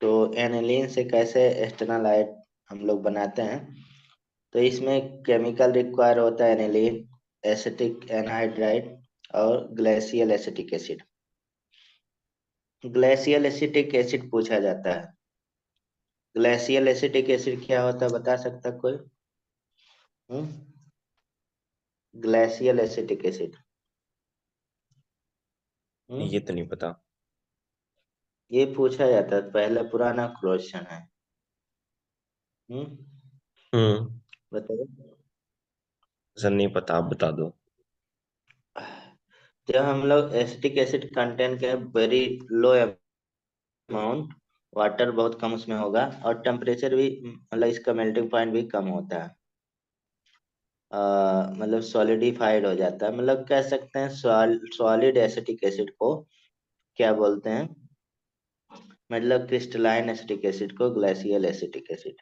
तो एनिलीन से कैसे एस्टेनालाइट हम लोग बनाते हैं। तो इसमें केमिकल रिक्वायर होता है एनिलीन, एसिटिक एनहाइड्राइड और glacial acetic acid. Glacial acetic acid पूछा जाता है। ग्लेशियल एसिटिक एसिड क्या होता है, बता सकता कोई? हम्म ग्लेशियल एसिटिक एसिड। ये हम्म तो नहीं पता। ये पूछा जाता है, पहला पुराना क्वेश्चन है। हम्म हम्म। बताओ। सर नहीं पता, आप बता दो। जब हम लोग एसिटिक एसिड कंटेंट के वेरी लो अमाउंट, वाटर बहुत कम उसमें होगा और टेम्परेचर भी, मतलब इसका मेल्टिंग पॉइंट भी कम होता है। मतलब सॉलिडिफाइड हो जाता है, मतलब कह सकते हैं सॉलिड एसिटिक एसिड को क्या बोलते हैं, मतलब क्रिस्टलाइन एसिटिक एसिड को ग्लेशियल एसिटिक एसिड।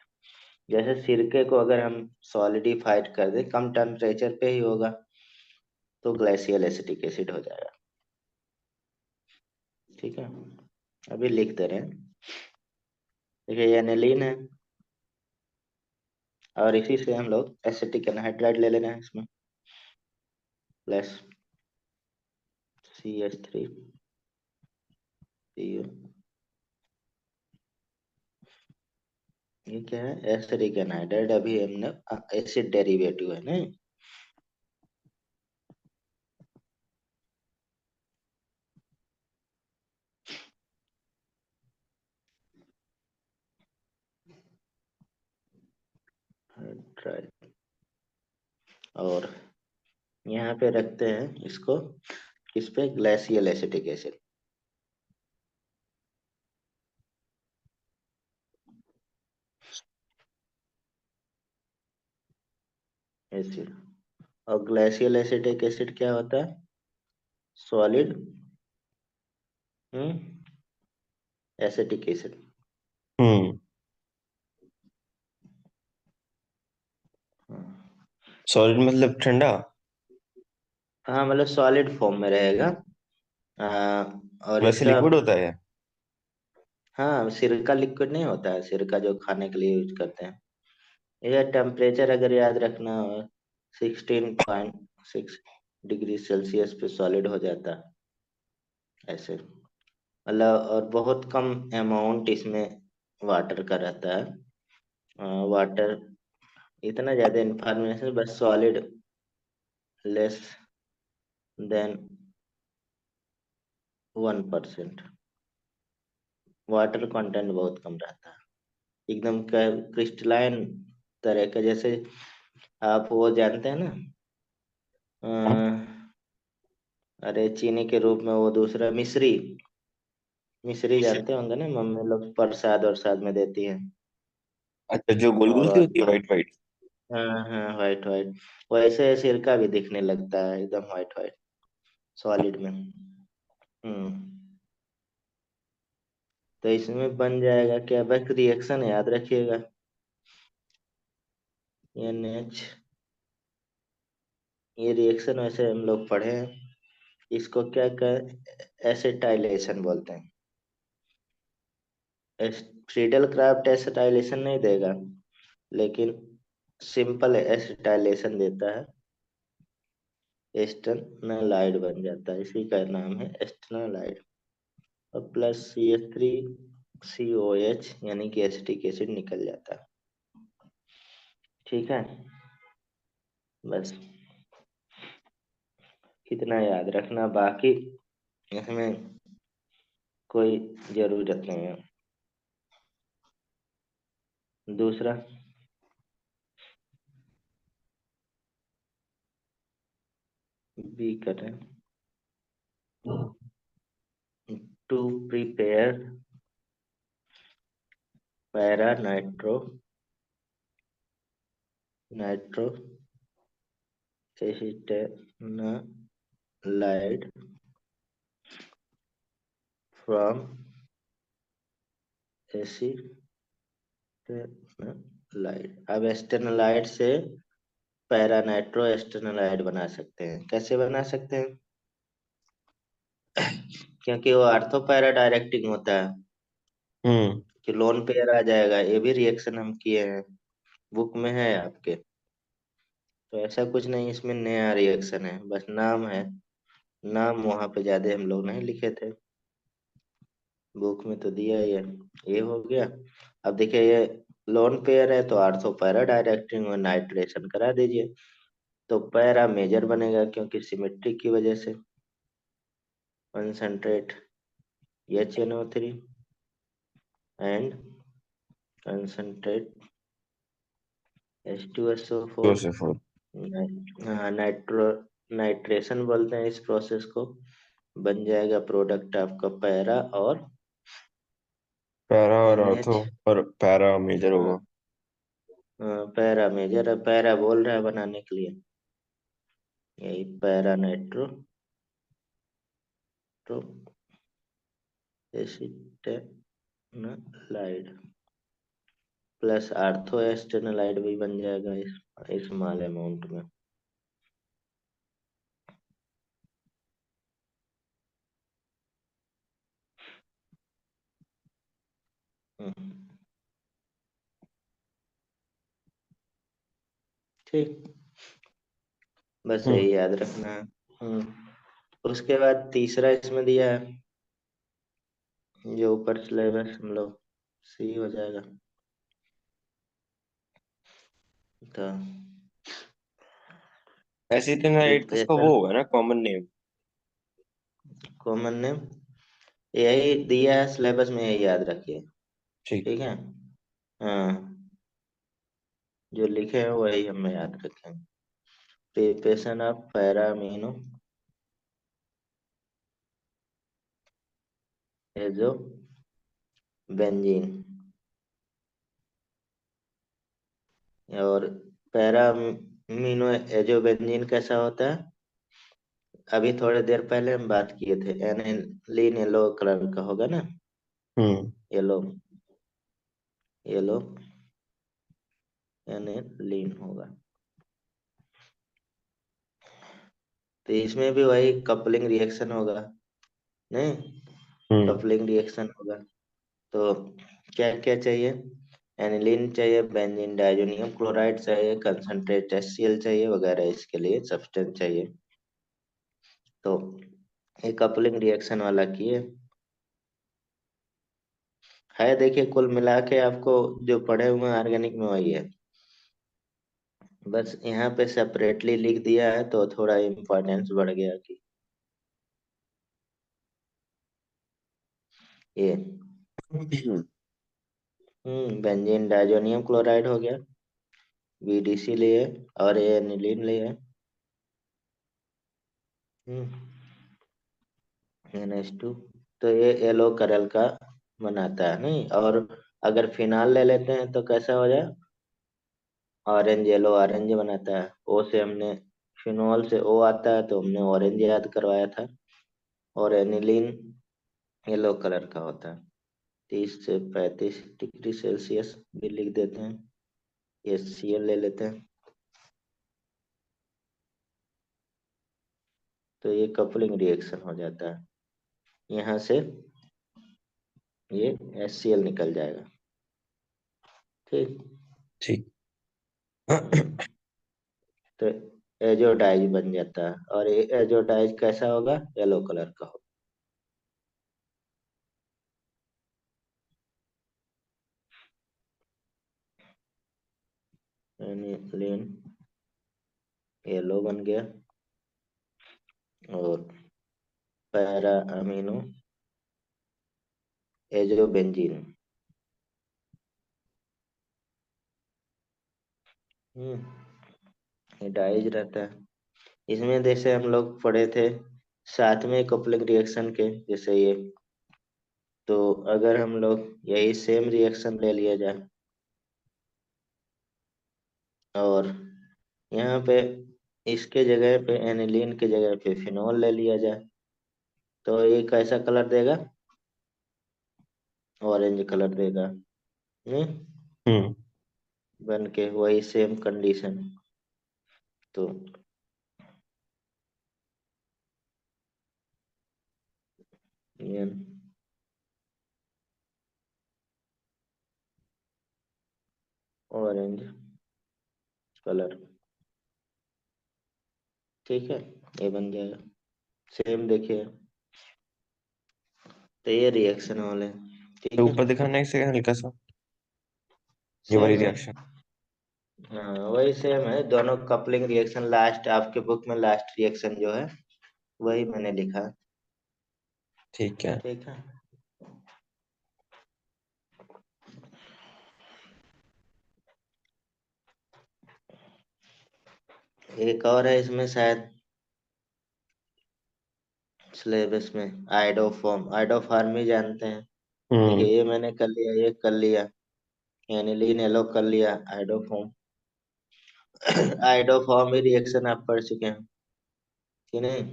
जैसे सिरके को अगर हम सॉलिडिफाइड कर दें, कम टेम्परेचर पे ही होगा, तो ग्लेशियल एसिटिक एसिड हो जाएगा। ठीक है, अभी लिख दे रहे हैं। देखिए ये एनिलीन है, और इसी से हम लोग एसिटिक एनहाइड्राइड ले लेना है इसमें, प्लस CH3 Cu। ये क्या है, एसिडिक एनहाइड्राइड, अभी हमने एसिड डेरिवेटिव है नहीं। हाइड्राइड, और यहाँ पे रखते हैं इसको, किस पे, ग्लेशियल एसिटिक एसिड। एसिड, और ग्लेशियल एसिटिक एसिड क्या होता है, सॉलिड एसिटिक एसिड। हम्म। सॉलिड मतलब ठंडा। हाँ मतलब सॉलिड फॉर्म में रहेगा। आ, और वैसे इसका, लिक्विड होता है। हाँ सिरका लिक्विड नहीं होता है, सिरका जो खाने के लिए यूज करते हैं। ये टेम्परेचर अगर याद रखना हो, 16.6 डिग्री सेल्सियस पे सॉलिड हो जाता है ऐसे, मतलब, और बहुत कम अमाउंट इसमें वाटर का रहता है। वाटर इतना ज्यादा इंफॉर्मेशन, बस solid less than 1%, water content बहुत कम रहता है, एकदम क्रिस्टलाइन तरह का। जैसे आप वो जानते हैं ना, अ, अरे चीनी के रूप में वो दूसरा मिश्री, मिश्री जानते होंगे ना, मम्मी लोग प्रसाद और साथ में देती है। अच्छा, जो गोल गोल सी और होती है, वाइट वाइट। हाँ हाँ, व्हाइट व्हाइट, वैसे सिरका भी दिखने लगता है एकदम व्हाइट व्हाइट, सॉलिड में। तो इसमें बन जाएगा क्या, बस रिएक्शन याद रखिएगा, NH। ये रिएक्शन वैसे हम लोग पढ़े हैं, इसको क्या कर, एसिटाइलेशन बोलते हैं। फ्रीडल क्राफ्ट एसिटाइलेशन नहीं देगा, लेकिन सिंपल एसिटाइलेशन देता है, एस्टेनालाइड बन जाता है, इसी का नाम है एस्टेनालाइड। और प्लस CH3COH, यानी कि एसिटिक एसिड निकल जाता है। ठीक है, बस कितना याद रखना, बाकी इसमें कोई जरूरत नहीं है। दूसरा, बी करें, to prepare para nitro acetanilide from acetanilide. अब एस्टेनालाइड से पैरा नाइट्रो एस्टेनालाइड बना सकते हैं, कैसे बना सकते हैं, क्योंकि वो आर्थो पैरा डायरेक्टिंग होता है। हम्म। कि लोन पेयर आ जाएगा, ये भी रिएक्शन हम किए हैं, बुक में है आपके। तो ऐसा कुछ नहीं, इसमें नया रिएक्शन है, बस नाम है। नाम वहां पे ज्यादा हम लोग नहीं लिखे थे, बुक में तो दिया ही है। ये हो गया। अब देखिए ये लोन पेयर है तो आर्थो पैरा डायरेक्टिंग और नाइट्रेशन करा दीजिए। तो पैरा मेजर बनेगा क्योंकि सिमेट्रिक की वजह से। Concentrate HNO3 and concentrate H2SO4। जोसेफोर। हाँ, नाइट्रेशन बोलते हैं इस प्रोसेस को। बन जाएगा प्रोडक्ट आपका पैरा और पैरा और NH। ऑर्थो और पैरा मेजर हाँ, होगा। हाँ, पैरा मेजर है, पैरा बोल रहा है बनाने के लिए। यही पैरा नाइट्रो तो एसिटाइड प्लस आर्थो एस्टेनालाइड भी बन जाएगा इस स्मॉल अमाउंट में। हम्म, ठीक, बस हम्म। यही याद रखना है। उसके बाद तीसरा इसमें दिया है, जो ऊपर सिलेबस हम लोग सी हो जाएगा। तो एसिटिनाइड तो उसका वो इक्वेशन, होगा ना, कॉमन नेम। कॉमन नेम यही दिया है सिलेबस में, यही याद रखिए। ठीक। ठीक है। हाँ, जो लिखे हैं वही हमें याद रखेंगे। Preparation of para amino azo benzene. और पैरामीनो एजो बेंजीन कैसा होता है? अभी थोड़ी देर पहले हम बात किए थे, एनिलीन येलो कलर का होगा ना। हम्म। येलो, येलो एनिलीन होगा। तो इसमें भी वही कपलिंग रिएक्शन होगा, नहीं? हम्म। कपलिंग रिएक्शन होगा। तो क्या क्या चाहिए? एनिलीन चाहिए, बेंजीन डाइजोनियम क्लोराइड चाहिए, कंसंट्रेट HCl चाहिए वगैरह, इसके लिए सब्सटेंस चाहिए। तो ये कपलिंग रिएक्शन वाला किए है। देखिए कुल मिला के आपको जो पढ़े हुए हैं ऑर्गेनिक में वही है, बस यहाँ पे सेपरेटली लिख दिया है तो थोड़ा इम्पोर्टेंस बढ़ गया कि ये बेंजीन डाइजोनियम क्लोराइड हो गया, BDC लिए और ये एनिलीन लिए। NH2। तो ये येलो कलर का बनाता है, नहीं? और अगर फिनाल ले लेते हैं तो कैसा हो जाए? ऑरेंज, येलो ऑरेंज बनाता है। ओ से हमने, फिनॉल से O आता है तो हमने ऑरेंज याद करवाया था। और एनिलीन येलो कलर का होता है। 30 से 35 डिग्री सेल्सियस भी लिख देते हैं। HCl ले लेते हैं। तो ये कपलिंग रिएक्शन हो जाता है, यहाँ से ये HCl निकल जाएगा। ठीक। ठीक। हम्म, तो एजोडाइज बन जाता है, और ये एजोडाइज कैसा होगा? येलो कलर का होगा। एनिलीन येलो बन गया। और पैरा अमीनो एजोबेंजीन। ये डाइज रहता है। इसमें जैसे हम लोग पढ़े थे साथ में कपलिंग रिएक्शन के जैसे ये, तो अगर हम लोग यही सेम रिएक्शन ले लिया जाए और यहाँ पे इसके जगह पे एनिलीन के जगह पे फिनॉल ले लिया जाए, तो ये कैसा कलर देगा? ऑरेंज कलर देगा, नहीं? हम्म। बन के वही सेम कंडीशन। तो ये ऑरेंज कलर। ठीक है, ये बन जाएगा। सेम देखिए, तो ये रिएक्शन वाले हैं, तो ठीक है। ऊपर दिखाना है इसे हल्का सा, ये वाली सेम है। रिएक्शन। हाँ वही सेम है, दोनों कपलिंग रिएक्शन। लास्ट आपके बुक में लास्ट रिएक्शन जो है वही मैंने लिखा। ठीक है। ठीक है। एक और है इसमें शायद सिलेबस में, आइडोफॉर्म ही जानते हैं। देखिए हम्म। ये मैंने कर लिया, ये कर लिया, एनिलीन येलो कर लिया, आइडोफॉर्म। आइडोफॉर्म ही रिएक्शन आप पढ़ चुके हैं कि नहीं?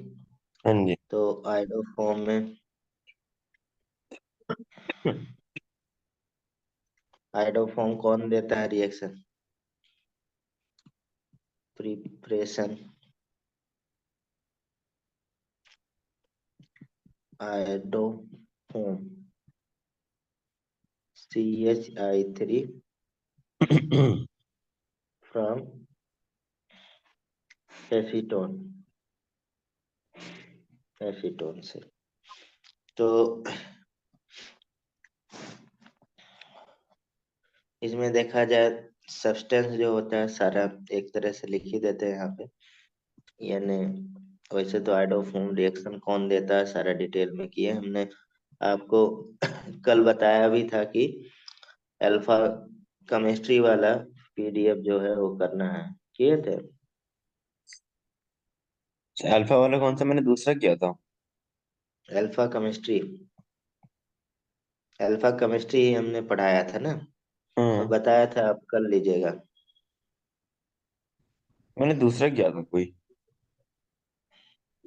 हाँ जी। तो आइडोफॉर्म में, आइडोफॉर्म कौन देता है reaction? Preparation, iodoform, CH3 from acetone, acetone से। तो इसमें देखा जाए, सब्सटेंस जो होता है सारा एक तरह से लिख ही देते हैं यहाँ पे, यानी वैसे तो आइडोफॉर्म रिएक्शन कौन देता है सारा डिटेल में किए हमने आपको। कल बताया भी था कि अल्फा केमिस्ट्री वाला PDF जो है वो करना है, किए थे। अल्फा वाला कौन सा, मैंने दूसरा किया था। अल्फा केमिस्ट्री, अल्फा केमिस्ट्री ही हमने पढ़ाया था ना, और हाँ, बताया था आप कर लीजिएगा। मैंने दूसरा किया था कोई,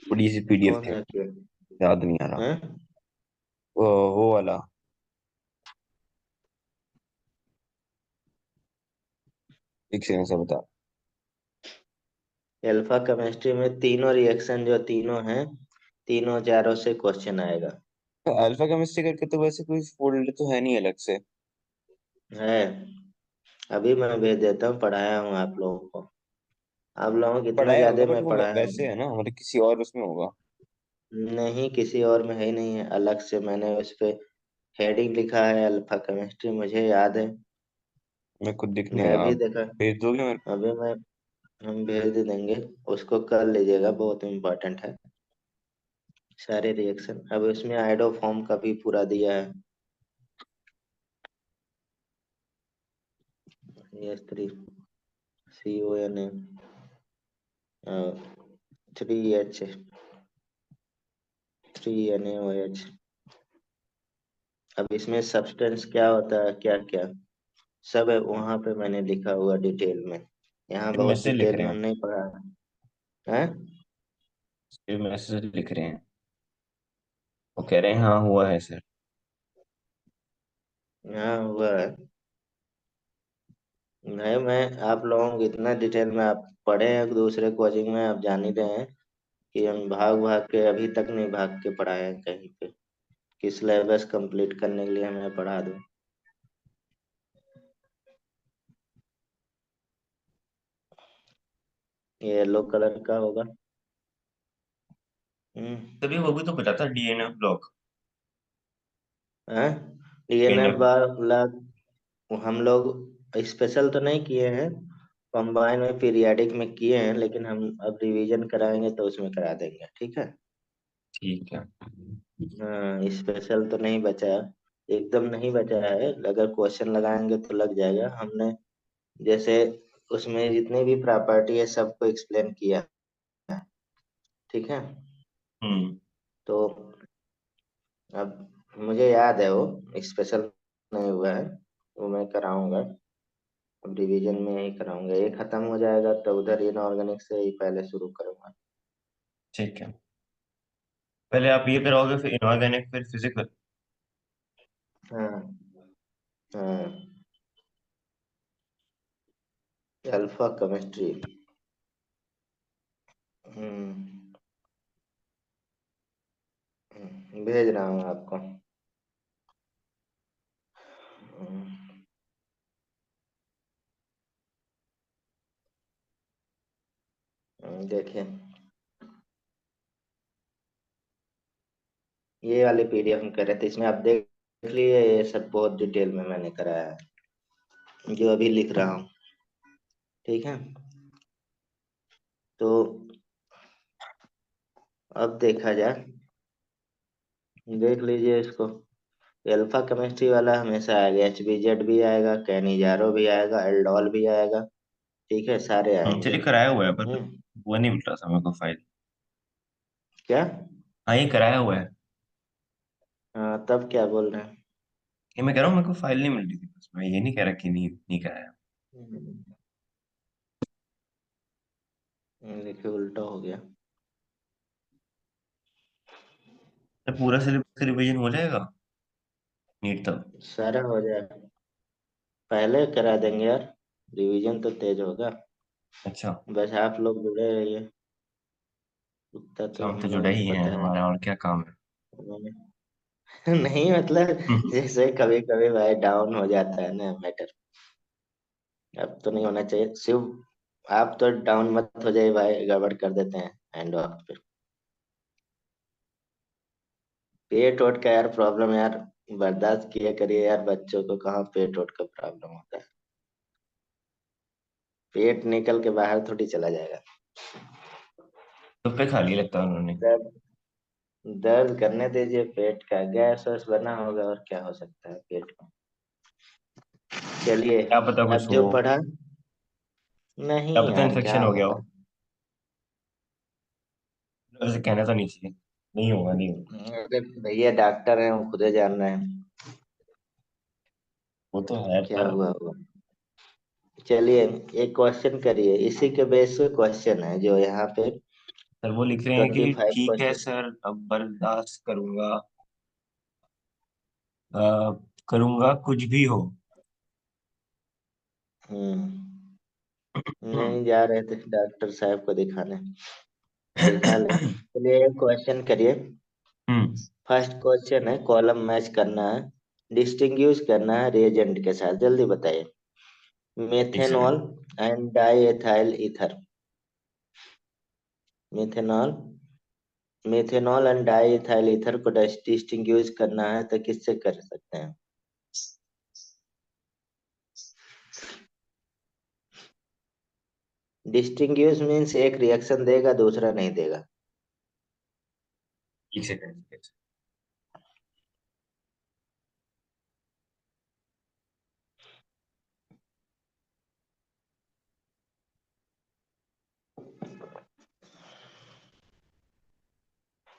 बड़ी सी PDF कौन थी, सा किया याद नहीं आ रहा। है? वो वाला। एक सेकंड से बता। अल्फा केमिस्ट्री में तीनों रिएक्शन जो तीनों हैं, तीनों चारों से क्वेश्चन आएगा। तो अल्फा केमिस्ट्री करके तो वैसे कोई फोल्डर तो है नहीं अलग से। है, अभी मैं भेज देता हूँ, पढ़ाया हूँ आप लोगों को। आप लोगों को इतना पढ़ाया होगा ज्यादा बट मैं वो पढ़ाया वैसे हूँ। है ना, मतलब किसी और उसमें होगा। नहीं, किसी और में है ही नहीं है, अलग से मैंने उस पे हेडिंग लिखा है अल्फा केमिस्ट्री, मुझे याद है। मैं खुद दिख नहीं मैं रहा। अभी देखा, भेज दोगे मेरे अभी मैं, हम भेज देंगे, उसको कर लीजिएगा, बहुत इम्पोर्टेंट है सारे रिएक्शन। अब इसमें आइडोफॉर्म का भी पूरा दिया है। CONA 3H 3NaOH। अब इसमें सब्सटेंस क्या होता है, क्या क्या सब है वहां पे मैंने लिखा हुआ डिटेल में। यहाँ को। बहुत मैसेज लिख डिटेल रहे में हैं। हम नहीं पढ़ा है। ये मैसेज लिख रहे हैं। वो कह रहे हैं हाँ हुआ है सर। यहाँ हुआ है। नहीं, मैं आप लोगों को इतना डिटेल में आप पढ़े हैं दूसरे कोचिंग में, आप जान ही रहे हैं कि हम भाग भाग के अभी तक नहीं भाग के पढ़ाए हैं कहीं पे, कि सिलेबस कंप्लीट करने के लिए हमें पढ़ा दो। ये येलो कलर का होगा। हम्म। तभी वो भी तो बता था DNF ब्लॉक। हाँ, DNF DNF। वाला हम लोग स्पेशल तो नहीं किए हैं, कंबाइन में पीरियाडिक में किए हैं, लेकिन हम अब रिवीजन कराएंगे तो उसमें करा देंगे, ठीक है। ठीक है। हाँ, स्पेशल तो नहीं बचा है, एकदम नहीं बचा है। अगर क्वेश्चन लगाएंगे तो लग जाएगा। हमने जैसे उसमें जितनी भी प्रॉपर्टी है सबको एक्सप्लेन किया है, ठीक है। हम्म। तो अब मुझे याद है वो स्पेशल नहीं हुआ है, वो मैं कराऊंगा, अब डिवीजन में ही कराऊंगा। ये खत्म हो जाएगा तो उधर इनऑर्गेनिक से ही पहले शुरू करूंगा। ठीक है, पहले आप ये कराओगे फिर इनऑर्गेनिक फिर फिजिकल। हाँ हाँ, अल्फा केमिस्ट्री। हम्म, भेज रहा हूँ आपको। हम्म, देखिए, ये वाली पीडीएफ हम कर रहे थे, इसमें आप देख लिए, ये सब बहुत डिटेल में मैंने कराया है जो अभी लिख रहा हूँ। ठीक है, तो अब देखा जाए, देख लीजिए इसको। अल्फा केमिस्ट्री वाला हमेशा आएगा, एचबीजेड भी आएगा, कैनिजारो भी आएगा, एल्डोल भी आएगा। ठीक है, सारे आएंगे। चलिए कराया हुआ है, पर हम्म। वो नहीं मिल रहा था मेरे को फाइल। क्या? हाँ, ये कराया हुआ है। हाँ, तब क्या बोल रहे हैं? ये मैं कह रहा हूँ, मेरे को फाइल नहीं मिल रही थी, बस मैं ये नहीं कह रहा कि नहीं कराया। हम्म, देखिए उल्टा हो गया। तो पूरा सिलेबस रिवीजन हो जाएगा नीट तक? सारा हो जाए, पहले करा देंगे यार, रिवीजन तो तेज होगा। अच्छा। बस आप लोग जुड़े रहिए, उतना तो तो हम हम तो जुड़े लोगों को ही हैं, पता है। हमारा और क्या काम है। नहीं मतलब, हम्म। जैसे कभी कभी भाई डाउन हो जाता है ना मैटर। अब तो नहीं होना चाहिए, सिर्फ आप तो डाउन मत हो जाइए भाई, गड़बड़ कर देते हैं एंड ऑफ पे। पेट वोट का यार प्रॉब्लम यार, बर्दाश्त किया करिए यार, बच्चों को कहाँ पेट वोट का प्रॉब्लम होता है। पेट निकल के बाहर थोड़ी चला जाएगा। तो पे खा लिया लगता है उन्होंने। दर्द, दर्द करने दीजिए, पेट का गैस वैस बना होगा, और क्या हो सकता है पेट में। चलिए, क्या पता कुछ अब हो। जो पढ़ा, क्या नहीं पता यार क्या इन्फेक्शन हो गया होगा। हो। वैसे कहना तो नहीं चाहिए। नहीं होगा, नहीं होगा। अरे भैया डॉक्टर हैं, वो खुदे जान रहे हैं वो तो है, क्या पर हुआ होगा। चलिए, एक क्वेश्चन करिए, इसी के बेस पे क्वेश्चन है जो यहाँ पे सर वो लिख रहे हैं ट्वेंटी कि फाइव ठीक है क्वेश्चन सर, अब बर्दाश्त करूंगा। अ, करूंगा कुछ भी हो। हम्म। हम्म। नहीं जा रहे थे डॉक्टर साहब को दिखाने, दिखा ले। चलिए एक क्वेश्चन करिए। हम्म। फर्स्ट क्वेश्चन है, कॉलम मैच करना है, डिस्टिंग्विश करना है रिएजेंट के साथ, जल्दी बताइए। एक second. Methanol and diethyl ether. Methanol, methanol and diethyl ether को डिस्टिंग्विश करना है तो किससे कर सकते हैं? डिस्टिंग्विश मीन्स एक रिएक्शन देगा दूसरा नहीं देगा। एक सेकंड।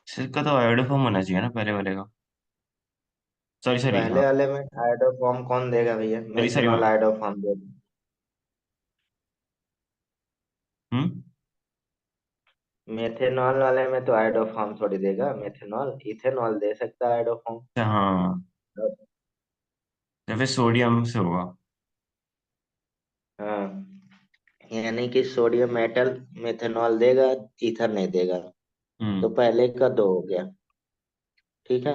इसका तो आयोडोफॉर्म होना चाहिए ना पहले वाले का। सॉरी सॉरी, पहले हाँ। वाले में आयोडोफॉर्म कौन देगा भैया? Sorry sorry. मेथेनॉल आयोडोफॉर्म देगा। हम्म। मेथेनॉल वाले में तो आयोडोफॉर्म थोड़ी देगा मेथेनॉल, इथेनॉल दे सकता है आयोडोफॉर्म। अच्छा, हाँ। या फिर सोडियम से होगा। हाँ, यानी कि सोडियम मेटल मेथेनॉल देगा, ईथर नहीं देगा। तो हम्म। पहले का दो हो गया। ठीक है,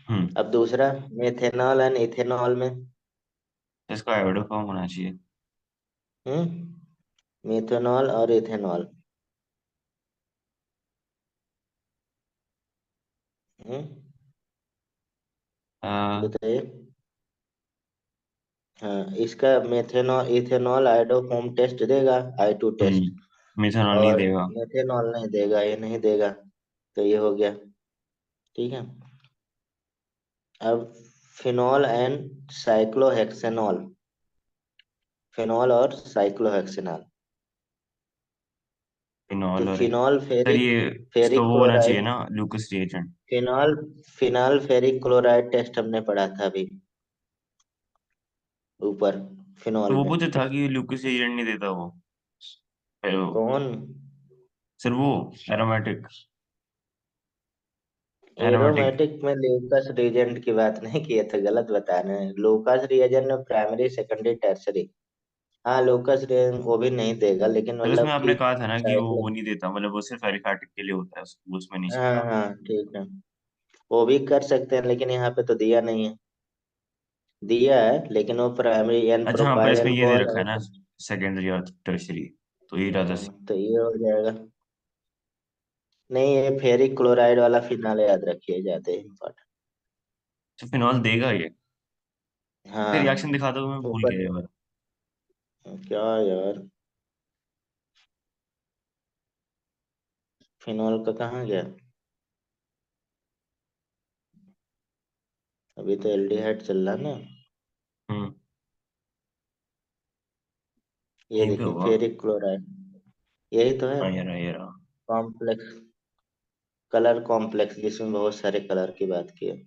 हम्म। अब दूसरा, मेथेनॉल एंड इथेनॉल में। इसका आयोडोफॉर्म होना चाहिए। मेथेनॉल और इथेनॉल। हम्म आ, बताइए। हाँ, इसका मेथेनॉल इथेनॉल आयोडोफॉर्म टेस्ट देगा, I2 टेस्ट। मिथेनॉल नहीं और देगा। मेथेनॉल नहीं देगा, ये नहीं देगा। तो ये हो गया। ठीक है, अब फिनॉल एंड साइक्लोहेक्सेनॉल, फिनॉल और साइक्लोहेक्सेनॉल। तो फिनॉल और फिनॉल सर, फेरिक, ये इसका फेरिक वो होना चाहिए क्लोराइड, ना, Lucas reagent. Phenol, phenol ferric chloride test हमने पढ़ा था अभी ऊपर, तो फिनॉल वो में। पूछा था कि लूकस रिएजेंट नहीं देता वो। फिर कौन? सर वो एरोमेटिक, एरोमेटिक। एरोमेटिक में लूकास रिएजेंट की बात नहीं किए थे, गलत बता रहे हैं। लूकास रिएजेंट में प्राइमरी सेकेंडरी टर्सरी, हाँ लूकास रिएजेंट वो भी नहीं देगा, लेकिन सर उसमें मतलब आपने कि कहा था ना कि वो साइक्लो, नहीं देता, मतलब वो सिर्फ एलिफैटिक के लिए होता है, वो उसमें नहीं हाँ चलता। हाँ ठीक है, वो भी कर सकते हैं, लेकिन यहाँ पे तो दिया नहीं है। दिया है लेकिन वो प्राइमरी एन अच्छा हाँ, पर प्रोपाइल इसमें ये दे अल्कोहल रखा है और ना, सेकेंडरी और टर्शरी। तो ये रहा था। तो ये हो जाएगा। नहीं, ये फेरिक क्लोराइड वाला फिनाल याद रखिए, ज्यादा इम्पोर्टेंट। तो फिनॉल देगा ये? फिर हाँ। रिएक्शन दिखा दो, मैं भूल ऊपर। गया ये बार। क्या यार, फिनॉल का कहाँ गया? अभी तो एल्डिहाइड चल रहा ना। हम्म। ये यहीं पे देखिए होगा। फेरिक क्लोराइड, यही तो है। हाँ, ये रहा। कॉम्प्लेक्स, कलर कॉम्प्लेक्स जिसमें बहुत सारे कलर की बात की है।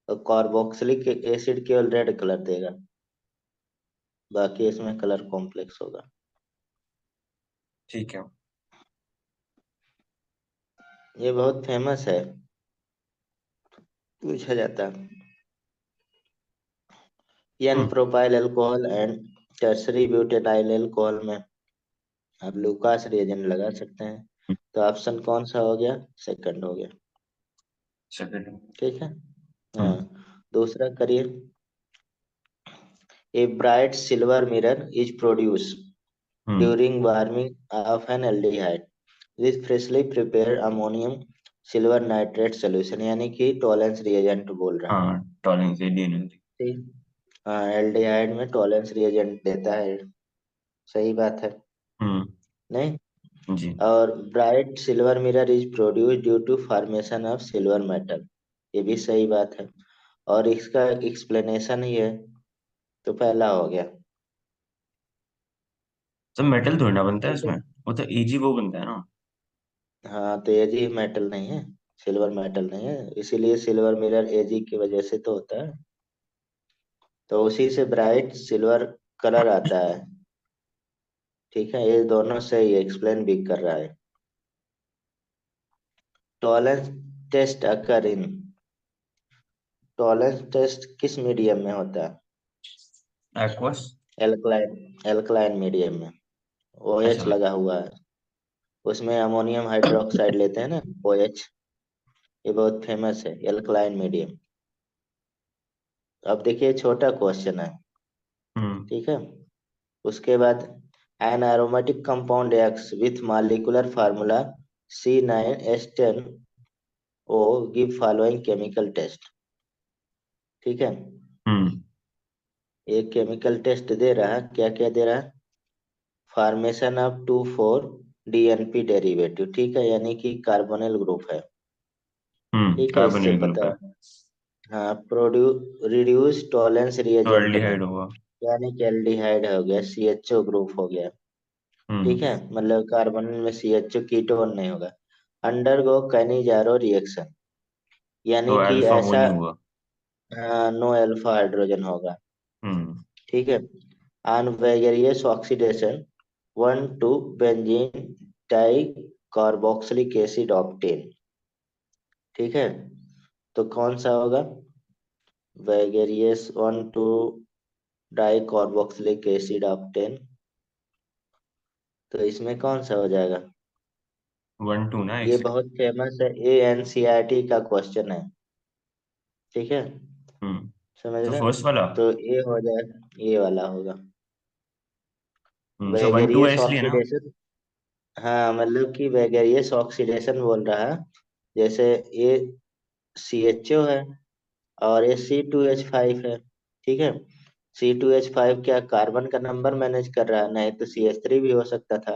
और कार्बोक्सिलिक एसिड केवल रेड कलर देगा, बाकी इसमें कलर कॉम्प्लेक्स होगा। ठीक है। ये बहुत फेमस है, पूछा जाता है। N hmm. Propyl alcohol and tertiary butyl alcohol में आप लूकास रिएजेंट लगा सकते हैं। तो ऑप्शन कौन सा हो गया? सेकंड हो गया। सेकंड। ठीक है। हाँ। हम्म। दूसरा करिए। A bright silver mirror is produce hmm. During warming of N aldehyde with freshly prepared ammonium silver nitrate solution, यानी कि टॉलेंस रिएजेंट बोल रहा है। हाँ, टॉलिंग से डीएनए। ठीक। हाँ, एल्डिहाइड में टॉलेंस रिएजेंट देता है। सही बात है। हम्म। नहीं। जी। और bright silver mirror is produce due to formation of silver metal, ये भी सही बात है। और इसका एक्सप्लेनेशन ही है, तो पहला हो गया। सब मेटल थोड़ी ना बनता है ठीक है। इसमें। वो तो इजी वो बनता है ना। हाँ, तो एजी मेटल नहीं है, सिल्वर मेटल नहीं है, इसीलिए सिल्वर मिरर एजी की वजह से तो होता है। तो उसी से ब्राइट सिल्वर कलर आता है। ठीक है, ये दोनों से ही एक्सप्लेन भी कर रहा है। टॉलेंस टेस्ट अकर इन, टॉलेंस टेस्ट किस मीडियम में होता है? एक्वस। एल्कलाइन, एल्कलाइन मीडियम में। ऐसा ओएच लग। लगा हुआ है, उसमें अमोनियम हाइड्रोक्साइड लेते हैं ना, ओएच। ये बहुत फेमस है, एल्कलाइन मीडियम। अब देखिए छोटा क्वेश्चन है। हम्म। ठीक है। उसके बाद an aromatic compound X with molecular formula C9H10O give following chemical test. ठीक है। हम्म। एक केमिकल टेस्ट दे रहा है, क्या क्या दे रहा है? फॉर्मेशन ऑफ 2,4 DNP डेरिवेटिव, ठीक है, यानी कि कार्बोनिल ग्रुप है। ठीक है, इससे कार्बोनिल ग्रुप पता है। है। हाँ, रिड्यूस टॉलेंस तो रिएजेंट में, एल्डिहाइड होगा। यानी कि एल्डिहाइड हो गया, CHO ग्रुप हो गया। हम्म। ठीक है, मतलब कार्बन में CHO कीटोन नहीं होगा। अंडरगो कैनिजारो रिएक्शन, यानी तो कि अल्फा वो ऐसा नहीं हुआ। नो अल्फा हाइड्रोजन होगा। हम्म। ठीक है। On aqueous oxidation 1 to benzene di carboxylic acid obtain. ठीक है, तो कौन सा होगा? Aqueous 1 to di carboxylic acid obtain, तो इसमें कौन सा हो जाएगा? 1 2 ना, एक ये से। बहुत फेमस है, ANCERT का क्वेश्चन है। ठीक है, हम्म। समझ तो रहे फर्स्ट हैं? वाला। तो ये हो जाएगा, ये वाला होगा तो 1 2 वेगरियस इसलिए ना। ऑक्सीडेशन। हाँ, मतलब कि वेगरियस ऑक्सीडेशन बोल रहा है। जैसे ये CHO है, और ये C2H5 है। ठीक है। C2H5 क्या कार्बन का नंबर मैनेज कर रहा है? नहीं, तो CH3 भी हो सकता था।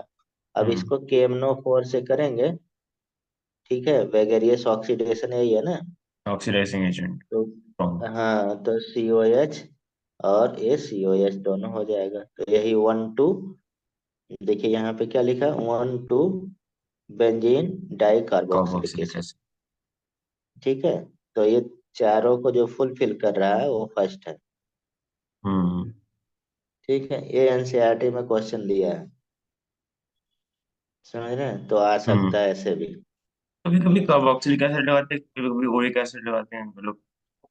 अब हम्म। इसको KMNO4 से करेंगे। ठीक है, वेगरियस ऑक्सीडेशन यही है ना। Oxidising agent. तो हाँ, तो COH और ये COH दोनों हो जाएगा, तो यही 1 to, देखिए यहाँ पे क्या लिखा, 1 to benzene di carboxylic carboxylic acid. Acid. ठीक है, तो ये चारों को जो फुलफिल कर रहा है वो फर्स्ट है। हम्म। ठीक है, ये एनसीईआरटी में क्वेश्चन दिया है, समझ रहे हैं? तो आ हम्म। सकता है ऐसे भी। कभी कभी कार्बोक्सिलिक एसिड लगाते हैं, कभी कभी ओइक एसिड लगाते हैं, मतलब